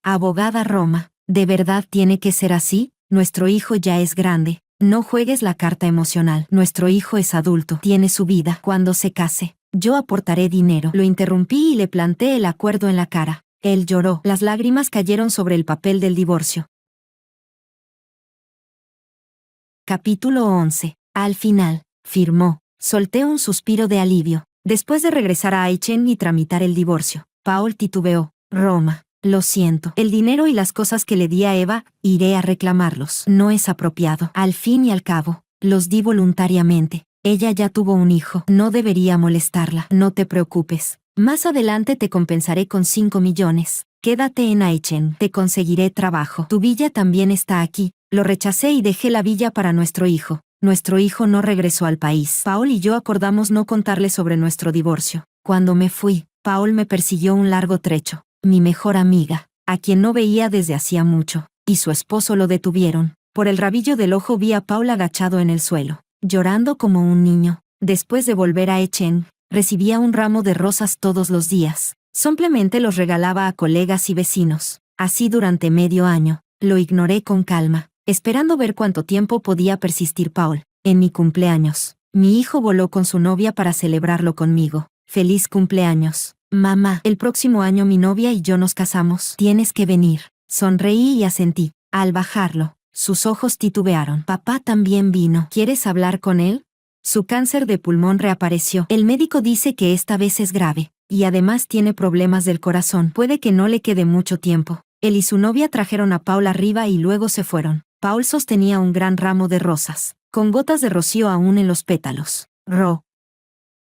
Abogada Roma. ¿De verdad tiene que ser así? Nuestro hijo ya es grande. No juegues la carta emocional. Nuestro hijo es adulto. Tiene su vida. Cuando se case, yo aportaré dinero. Lo interrumpí y le planté el acuerdo en la cara. Él lloró. Las lágrimas cayeron sobre el papel del divorcio. Capítulo 11. Al final, firmó. Solté un suspiro de alivio. Después de regresar a Aichen y tramitar el divorcio, Paul titubeó. Roma, lo siento. El dinero y las cosas que le di a Eva, iré a reclamarlos. No es apropiado. Al fin y al cabo, los di voluntariamente. Ella ya tuvo un hijo. No debería molestarla. No te preocupes. Más adelante te compensaré con 5 millones. Quédate en Aichen. Te conseguiré trabajo. Tu villa también está aquí. Lo rechacé y dejé la villa para nuestro hijo. Nuestro hijo no regresó al país. Paul y yo acordamos no contarle sobre nuestro divorcio. Cuando me fui, Paul me persiguió un largo trecho. Mi mejor amiga, a quien no veía desde hacía mucho, y su esposo lo detuvieron. Por el rabillo del ojo vi a Paul agachado en el suelo, llorando como un niño. Después de volver a Echen, recibía un ramo de rosas todos los días. Simplemente los regalaba a colegas y vecinos. Así durante medio año. Lo ignoré con calma, esperando ver cuánto tiempo podía persistir Paul. En mi cumpleaños, mi hijo voló con su novia para celebrarlo conmigo. ¡Feliz cumpleaños, mamá! El próximo año mi novia y yo nos casamos. Tienes que venir. Sonreí y asentí. Al bajarlo, sus ojos titubearon. Papá también vino. ¿Quieres hablar con él? Su cáncer de pulmón reapareció. El médico dice que esta vez es grave, y además tiene problemas del corazón. Puede que no le quede mucho tiempo. Él y su novia trajeron a Paul arriba y luego se fueron. Paul sostenía un gran ramo de rosas, con gotas de rocío aún en los pétalos.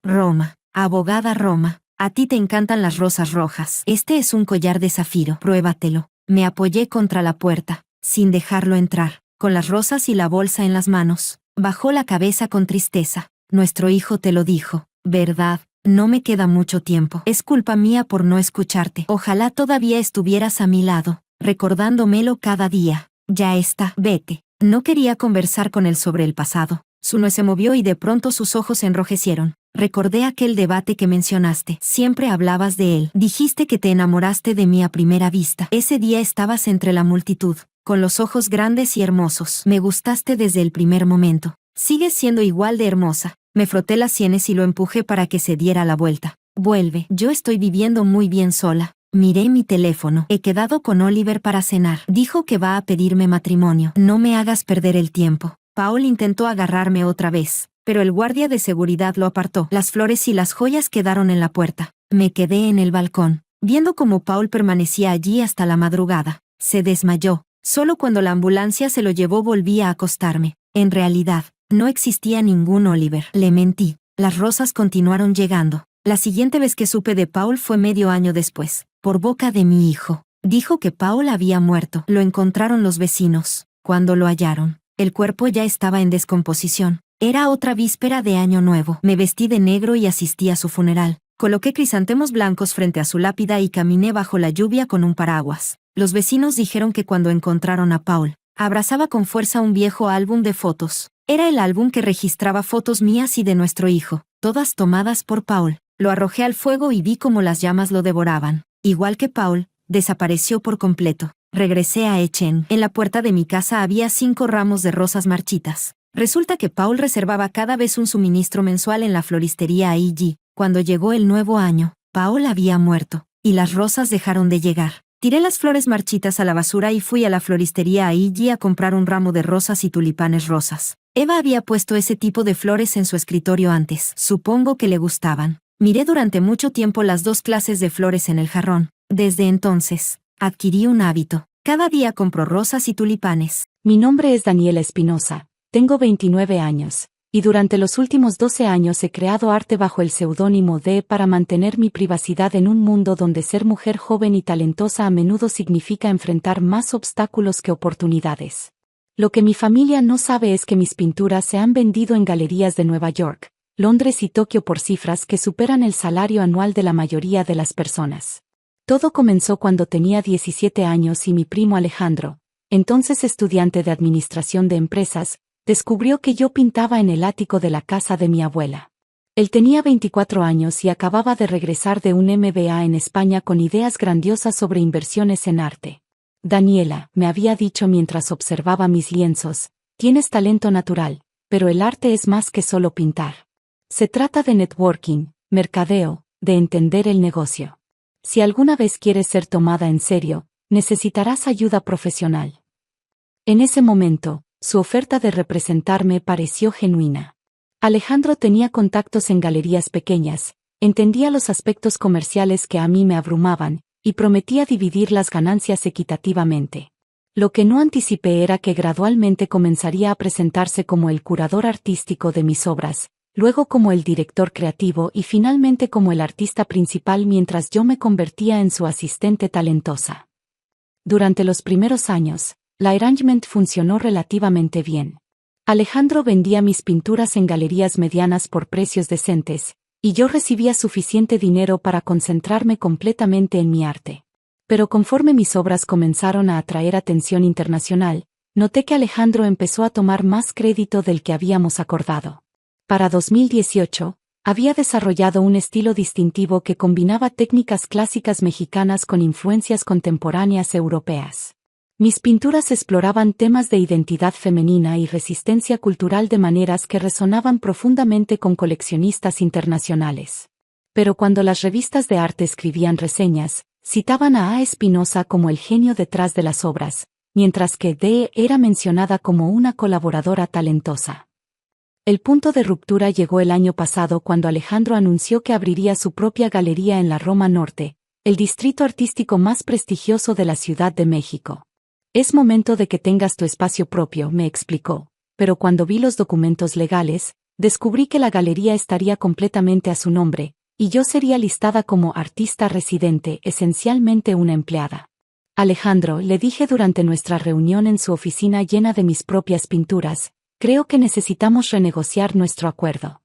Roma, abogada Roma, a ti te encantan las rosas rojas. Este es un collar de zafiro. Pruébatelo. Me apoyé contra la puerta. sin dejarlo entrar. Con las rosas y la bolsa en las manos, bajó la cabeza con tristeza. Nuestro hijo te lo dijo, ¿verdad? No me queda mucho tiempo. Es culpa mía por no escucharte. Ojalá todavía estuvieras a mi lado, recordándomelo cada día. Ya está, vete. No quería conversar con él sobre el pasado. Sunue se movió y de pronto sus ojos se enrojecieron. Recordé aquel debate que mencionaste. Siempre hablabas de él. Dijiste que te enamoraste de mí a primera vista. Ese día estabas entre la multitud, con los ojos grandes y hermosos. Me gustaste desde el primer momento. Sigues siendo igual de hermosa. Me froté las sienes y lo empujé para que se diera la vuelta. Vuelve. Yo estoy viviendo muy bien sola. Miré mi teléfono. He quedado con Oliver para cenar. Dijo que va a pedirme matrimonio. No me hagas perder el tiempo. Paul intentó agarrarme otra vez, pero el guardia de seguridad lo apartó. Las flores y las joyas quedaron en la puerta. Me quedé en el balcón, viendo cómo Paul permanecía allí hasta la madrugada. Se desmayó. Solo cuando la ambulancia se lo llevó volví a acostarme. En realidad, no existía ningún Oliver. Le mentí. Las rosas continuaron llegando. La siguiente vez que supe de Paul fue medio año después, por boca de mi hijo. Dijo que Paul había muerto. Lo encontraron los vecinos. Cuando lo hallaron, el cuerpo ya estaba en descomposición. Era otra víspera de Año Nuevo. Me vestí de negro y asistí a su funeral. Coloqué crisantemos blancos frente a su lápida y caminé bajo la lluvia con un paraguas. Los vecinos dijeron que cuando encontraron a Paul, abrazaba con fuerza un viejo álbum de fotos. Era el álbum que registraba fotos mías y de nuestro hijo, todas tomadas por Paul. Lo arrojé al fuego y vi cómo las llamas lo devoraban. Igual que Paul, desapareció por completo. Regresé a Echen. En la puerta de mi casa había 5 ramos de rosas marchitas. Resulta que Paul reservaba cada vez un suministro mensual en la floristería AEG. Cuando llegó el nuevo año, Paul había muerto, y las rosas dejaron de llegar. Tiré las flores marchitas a la basura y fui a la floristería AEG a comprar un ramo de rosas y tulipanes rosas. Eva había puesto ese tipo de flores en su escritorio antes. Supongo que le gustaban. Miré durante mucho tiempo las 2 clases de flores en el jarrón. Desde entonces, adquirí un hábito. Cada día compro rosas y tulipanes. Mi nombre es Daniela Espinosa, tengo 29 años, y durante los últimos 12 años he creado arte bajo el seudónimo de para mantener mi privacidad en un mundo donde ser mujer joven y talentosa a menudo significa enfrentar más obstáculos que oportunidades. Lo que mi familia no sabe es que mis pinturas se han vendido en galerías de Nueva York, Londres y Tokio por cifras que superan el salario anual de la mayoría de las personas. Todo comenzó cuando tenía 17 años y mi primo Alejandro, entonces estudiante de administración de empresas, descubrió que yo pintaba en el ático de la casa de mi abuela. Él tenía 24 años y acababa de regresar de un MBA en España con ideas grandiosas sobre inversiones en arte. Daniela, me había dicho mientras observaba mis lienzos, tienes talento natural, pero el arte es más que solo pintar. Se trata de networking, mercadeo, de entender el negocio. Si alguna vez quieres ser tomada en serio, necesitarás ayuda profesional. En ese momento, su oferta de representarme pareció genuina. Alejandro tenía contactos en galerías pequeñas, entendía los aspectos comerciales que a mí me abrumaban, y prometía dividir las ganancias equitativamente. Lo que no anticipé era que gradualmente comenzaría a presentarse como el curador artístico de mis obras, luego como el director creativo y finalmente como el artista principal mientras yo me convertía en su asistente talentosa. Durante los primeros años, la arrangement funcionó relativamente bien. Alejandro vendía mis pinturas en galerías medianas por precios decentes, y yo recibía suficiente dinero para concentrarme completamente en mi arte. Pero conforme mis obras comenzaron a atraer atención internacional, noté que Alejandro empezó a tomar más crédito del que habíamos acordado. Para 2018, había desarrollado un estilo distintivo que combinaba técnicas clásicas mexicanas con influencias contemporáneas europeas. Mis pinturas exploraban temas de identidad femenina y resistencia cultural de maneras que resonaban profundamente con coleccionistas internacionales. Pero cuando las revistas de arte escribían reseñas, citaban a Espinosa como el genio detrás de las obras, mientras que D. era mencionada como una colaboradora talentosa. El punto de ruptura llegó el año pasado cuando Alejandro anunció que abriría su propia galería en la Roma Norte, el distrito artístico más prestigioso de la Ciudad de México. Es momento de que tengas tu espacio propio, me explicó, pero cuando vi los documentos legales, descubrí que la galería estaría completamente a su nombre, y yo sería listada como artista residente, esencialmente una empleada. Alejandro, le dije durante nuestra reunión en su oficina llena de mis propias pinturas, creo que necesitamos renegociar nuestro acuerdo.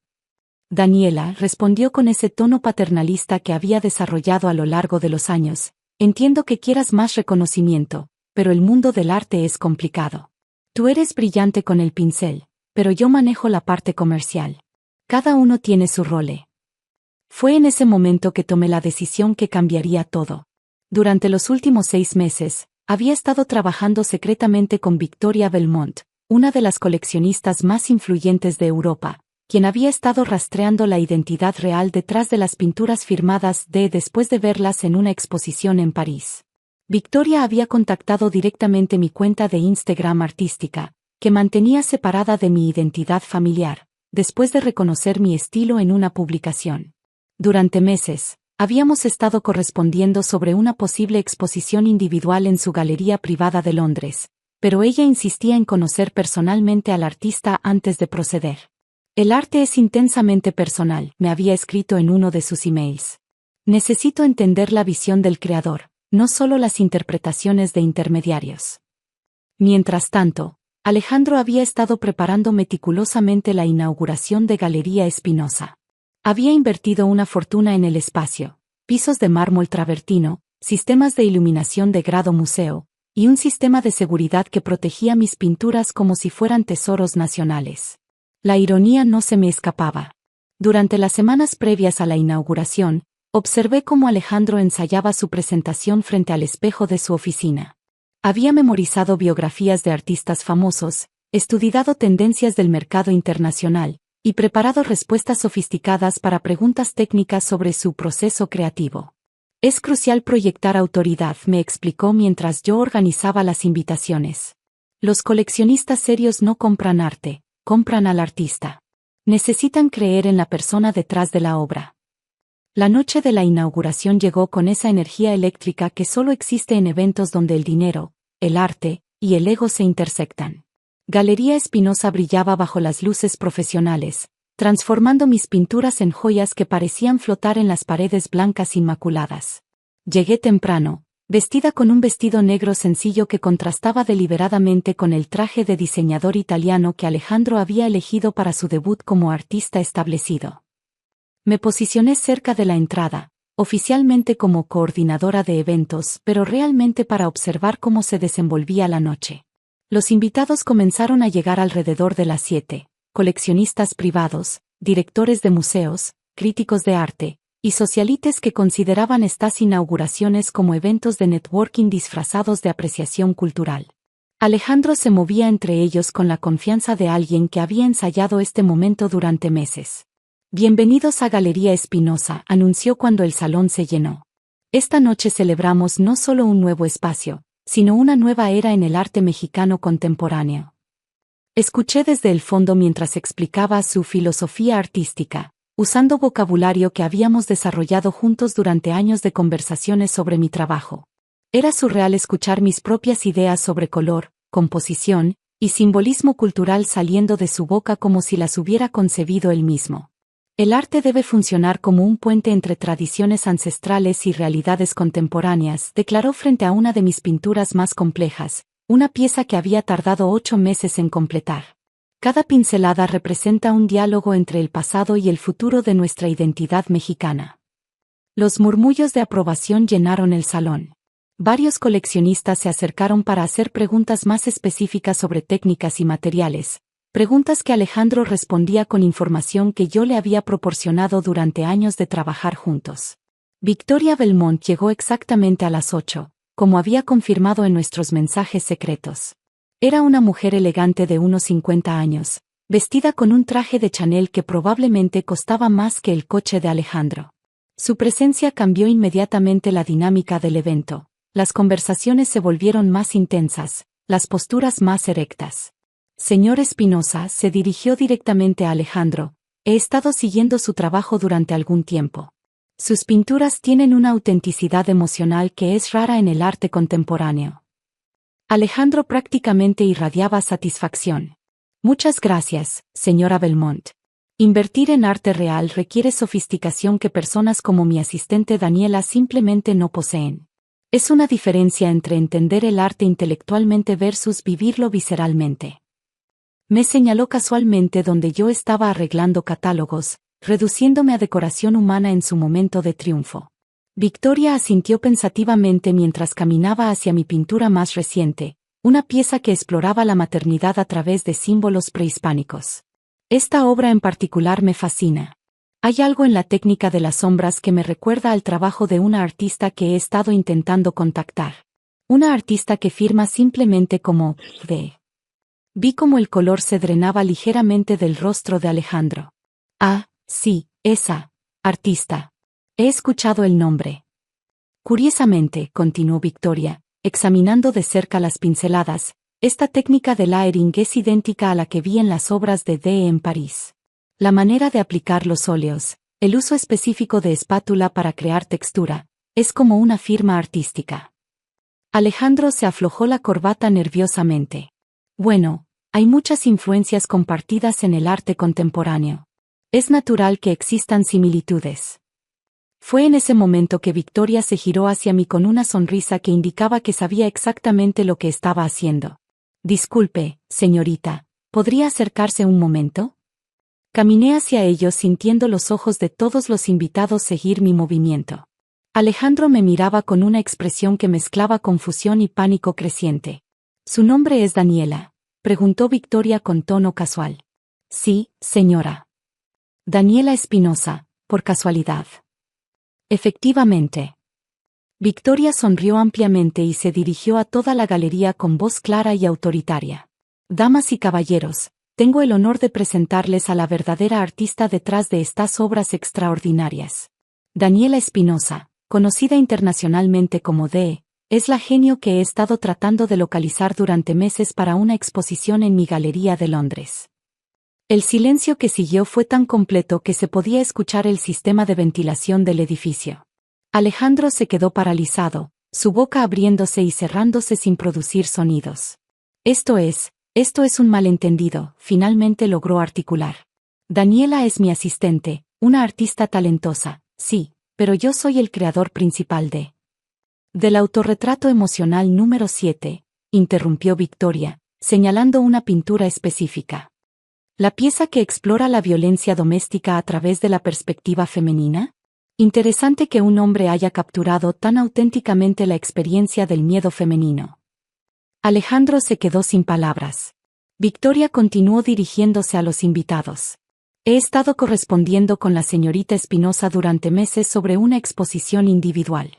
Daniela respondió con ese tono paternalista que había desarrollado a lo largo de los años. Entiendo que quieras más reconocimiento, pero el mundo del arte es complicado. Tú eres brillante con el pincel, pero yo manejo la parte comercial. Cada uno tiene su rol. Fue en ese momento que tomé la decisión que cambiaría todo. Durante los últimos 6 meses, había estado trabajando secretamente con Victoria Belmont, una de las coleccionistas más influyentes de Europa, quien había estado rastreando la identidad real detrás de las pinturas firmadas después de verlas en una exposición en París. Victoria había contactado directamente mi cuenta de Instagram artística, que mantenía separada de mi identidad familiar, después de reconocer mi estilo en una publicación. Durante meses, habíamos estado correspondiendo sobre una posible exposición individual en su galería privada de Londres, pero ella insistía en conocer personalmente al artista antes de proceder. El arte es intensamente personal, me había escrito en uno de sus emails. Necesito entender la visión del creador, no solo las interpretaciones de intermediarios. Mientras tanto, Alejandro había estado preparando meticulosamente la inauguración de Galería Espinosa. Había invertido una fortuna en el espacio, pisos de mármol travertino, sistemas de iluminación de grado museo, y un sistema de seguridad que protegía mis pinturas como si fueran tesoros nacionales. La ironía no se me escapaba. Durante las semanas previas a la inauguración, observé cómo Alejandro ensayaba su presentación frente al espejo de su oficina. Había memorizado biografías de artistas famosos, estudiado tendencias del mercado internacional, y preparado respuestas sofisticadas para preguntas técnicas sobre su proceso creativo. Es crucial proyectar autoridad, me explicó mientras yo organizaba las invitaciones. Los coleccionistas serios no compran arte, compran al artista. Necesitan creer en la persona detrás de la obra. La noche de la inauguración llegó con esa energía eléctrica que solo existe en eventos donde el dinero, el arte y el ego se intersectan. Galería Espinosa brillaba bajo las luces profesionales, transformando mis pinturas en joyas que parecían flotar en las paredes blancas inmaculadas. Llegué temprano, vestida con un vestido negro sencillo que contrastaba deliberadamente con el traje de diseñador italiano que Alejandro había elegido para su debut como artista establecido. Me posicioné cerca de la entrada, oficialmente como coordinadora de eventos, pero realmente para observar cómo se desenvolvía la noche. Los invitados comenzaron a llegar alrededor de las 7, coleccionistas privados, directores de museos, críticos de arte, y socialites que consideraban estas inauguraciones como eventos de networking disfrazados de apreciación cultural. Alejandro se movía entre ellos con la confianza de alguien que había ensayado este momento durante meses. Bienvenidos a Galería Espinosa, anunció cuando el salón se llenó. Esta noche celebramos no solo un nuevo espacio, sino una nueva era en el arte mexicano contemporáneo. Escuché desde el fondo mientras explicaba su filosofía artística, usando vocabulario que habíamos desarrollado juntos durante años de conversaciones sobre mi trabajo. Era surreal escuchar mis propias ideas sobre color, composición y simbolismo cultural saliendo de su boca como si las hubiera concebido él mismo. El arte debe funcionar como un puente entre tradiciones ancestrales y realidades contemporáneas, declaró frente a una de mis pinturas más complejas, una pieza que había tardado 8 meses en completar. Cada pincelada representa un diálogo entre el pasado y el futuro de nuestra identidad mexicana. Los murmullos de aprobación llenaron el salón. Varios coleccionistas se acercaron para hacer preguntas más específicas sobre técnicas y materiales, preguntas que Alejandro respondía con información que yo le había proporcionado durante años de trabajar juntos. Victoria Belmont llegó exactamente a las 8, como había confirmado en nuestros mensajes secretos. Era una mujer elegante de unos 50 años, vestida con un traje de Chanel que probablemente costaba más que el coche de Alejandro. Su presencia cambió inmediatamente la dinámica del evento. Las conversaciones se volvieron más intensas, las posturas más erectas. Señor Espinosa, se dirigió directamente a Alejandro, he estado siguiendo su trabajo durante algún tiempo. Sus pinturas tienen una autenticidad emocional que es rara en el arte contemporáneo. Alejandro prácticamente irradiaba satisfacción. Muchas gracias, señora Belmont. Invertir en arte real requiere sofisticación que personas como mi asistente Daniela simplemente no poseen. Es una diferencia entre entender el arte intelectualmente versus vivirlo visceralmente. Me señaló casualmente donde yo estaba arreglando catálogos, reduciéndome a decoración humana en su momento de triunfo. Victoria asintió pensativamente mientras caminaba hacia mi pintura más reciente, una pieza que exploraba la maternidad a través de símbolos prehispánicos. Esta obra en particular me fascina. Hay algo en la técnica de las sombras que me recuerda al trabajo de una artista que he estado intentando contactar. Una artista que firma simplemente como V. Vi cómo el color se drenaba ligeramente del rostro de Alejandro. Ah, sí, esa artista. He escuchado el nombre. Curiosamente, continuó Victoria, examinando de cerca las pinceladas, esta técnica de layering es idéntica a la que vi en las obras de D. en París. La manera de aplicar los óleos, el uso específico de espátula para crear textura, es como una firma artística. Alejandro se aflojó la corbata nerviosamente. Bueno, hay muchas influencias compartidas en el arte contemporáneo. Es natural que existan similitudes. Fue en ese momento que Victoria se giró hacia mí con una sonrisa que indicaba que sabía exactamente lo que estaba haciendo. Disculpe, señorita, ¿podría acercarse un momento? Caminé hacia ellos sintiendo los ojos de todos los invitados seguir mi movimiento. Alejandro me miraba con una expresión que mezclaba confusión y pánico creciente. ¿Su nombre es Daniela?, preguntó Victoria con tono casual. Sí, señora. Daniela Espinosa, por casualidad. Efectivamente. Victoria sonrió ampliamente y se dirigió a toda la galería con voz clara y autoritaria. Damas y caballeros, tengo el honor de presentarles a la verdadera artista detrás de estas obras extraordinarias. Daniela Espinosa, conocida internacionalmente como D., es la genio que he estado tratando de localizar durante meses para una exposición en mi galería de Londres. El silencio que siguió fue tan completo que se podía escuchar el sistema de ventilación del edificio. Alejandro se quedó paralizado, su boca abriéndose y cerrándose sin producir sonidos. Esto es un malentendido, finalmente logró articular. Daniela es mi asistente, una artista talentosa, sí, pero yo soy el creador principal del autorretrato emocional número 7, interrumpió Victoria, señalando una pintura específica. ¿La pieza que explora la violencia doméstica a través de la perspectiva femenina? Interesante que un hombre haya capturado tan auténticamente la experiencia del miedo femenino. Alejandro se quedó sin palabras. Victoria continuó dirigiéndose a los invitados. He estado correspondiendo con la señorita Espinosa durante meses sobre una exposición individual.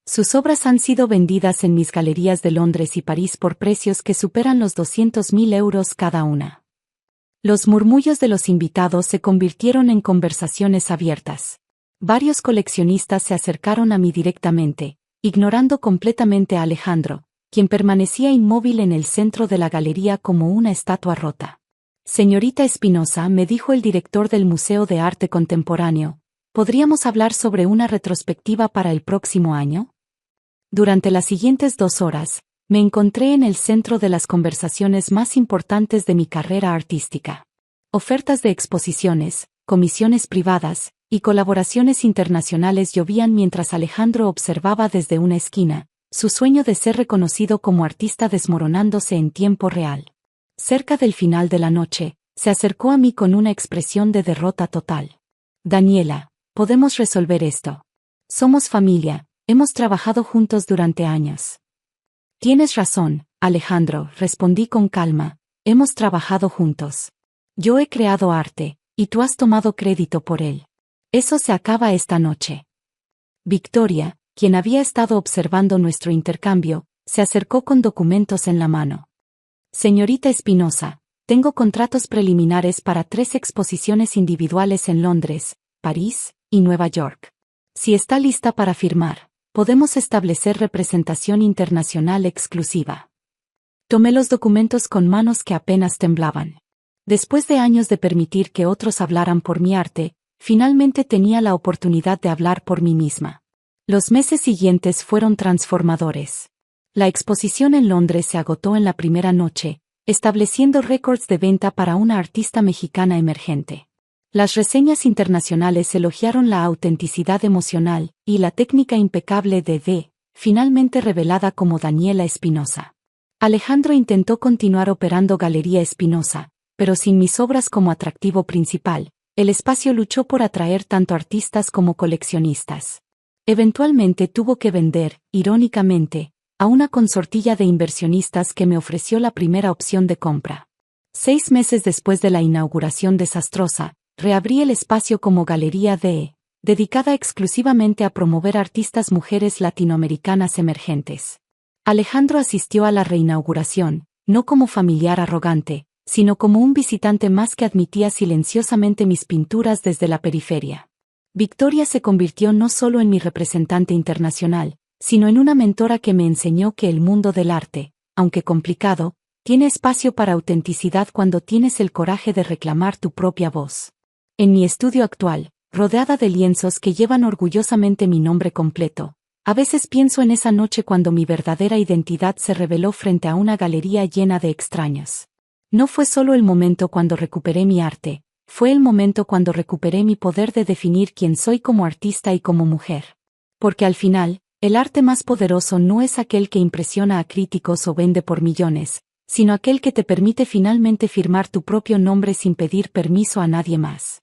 Sus obras han sido vendidas en mis galerías de Londres y París por precios que superan los 200.000 euros cada una. Los murmullos de los invitados se convirtieron en conversaciones abiertas. Varios coleccionistas se acercaron a mí directamente, ignorando completamente a Alejandro, quien permanecía inmóvil en el centro de la galería como una estatua rota. Señorita Espinosa, me dijo el director del Museo de Arte Contemporáneo, ¿podríamos hablar sobre una retrospectiva para el próximo año? Durante las siguientes 2 horas, me encontré en el centro de las conversaciones más importantes de mi carrera artística. Ofertas de exposiciones, comisiones privadas y colaboraciones internacionales llovían mientras Alejandro observaba desde una esquina, su sueño de ser reconocido como artista desmoronándose en tiempo real. Cerca del final de la noche, se acercó a mí con una expresión de derrota total. Daniela, podemos resolver esto. Somos familia, hemos trabajado juntos durante años. Tienes razón, Alejandro, respondí con calma, hemos trabajado juntos. Yo he creado arte, y tú has tomado crédito por él. Eso se acaba esta noche. Victoria, quien había estado observando nuestro intercambio, se acercó con documentos en la mano. Señorita Espinosa, tengo contratos preliminares para 3 exposiciones individuales en Londres, París y Nueva York. Si está lista para firmar, podemos establecer representación internacional exclusiva. Tomé los documentos con manos que apenas temblaban. Después de años de permitir que otros hablaran por mi arte, finalmente tenía la oportunidad de hablar por mí misma. Los meses siguientes fueron transformadores. La exposición en Londres se agotó en la primera noche, estableciendo récords de venta para una artista mexicana emergente. Las reseñas internacionales elogiaron la autenticidad emocional y la técnica impecable de D., finalmente revelada como Daniela Espinosa. Alejandro intentó continuar operando Galería Espinosa, pero sin mis obras como atractivo principal, el espacio luchó por atraer tanto artistas como coleccionistas. Eventualmente tuvo que vender, irónicamente, a una consortilla de inversionistas que me ofreció la primera opción de compra. 6 meses después de la inauguración desastrosa, reabrí el espacio como Galería DE, dedicada exclusivamente a promover artistas mujeres latinoamericanas emergentes. Alejandro asistió a la reinauguración, no como familiar arrogante, sino como un visitante más que admitía silenciosamente mis pinturas desde la periferia. Victoria se convirtió no solo en mi representante internacional, sino en una mentora que me enseñó que el mundo del arte, aunque complicado, tiene espacio para autenticidad cuando tienes el coraje de reclamar tu propia voz. En mi estudio actual, rodeada de lienzos que llevan orgullosamente mi nombre completo, a veces pienso en esa noche cuando mi verdadera identidad se reveló frente a una galería llena de extraños. No fue solo el momento cuando recuperé mi arte, fue el momento cuando recuperé mi poder de definir quién soy como artista y como mujer. Porque al final, el arte más poderoso no es aquel que impresiona a críticos o vende por millones, sino aquel que te permite finalmente firmar tu propio nombre sin pedir permiso a nadie más.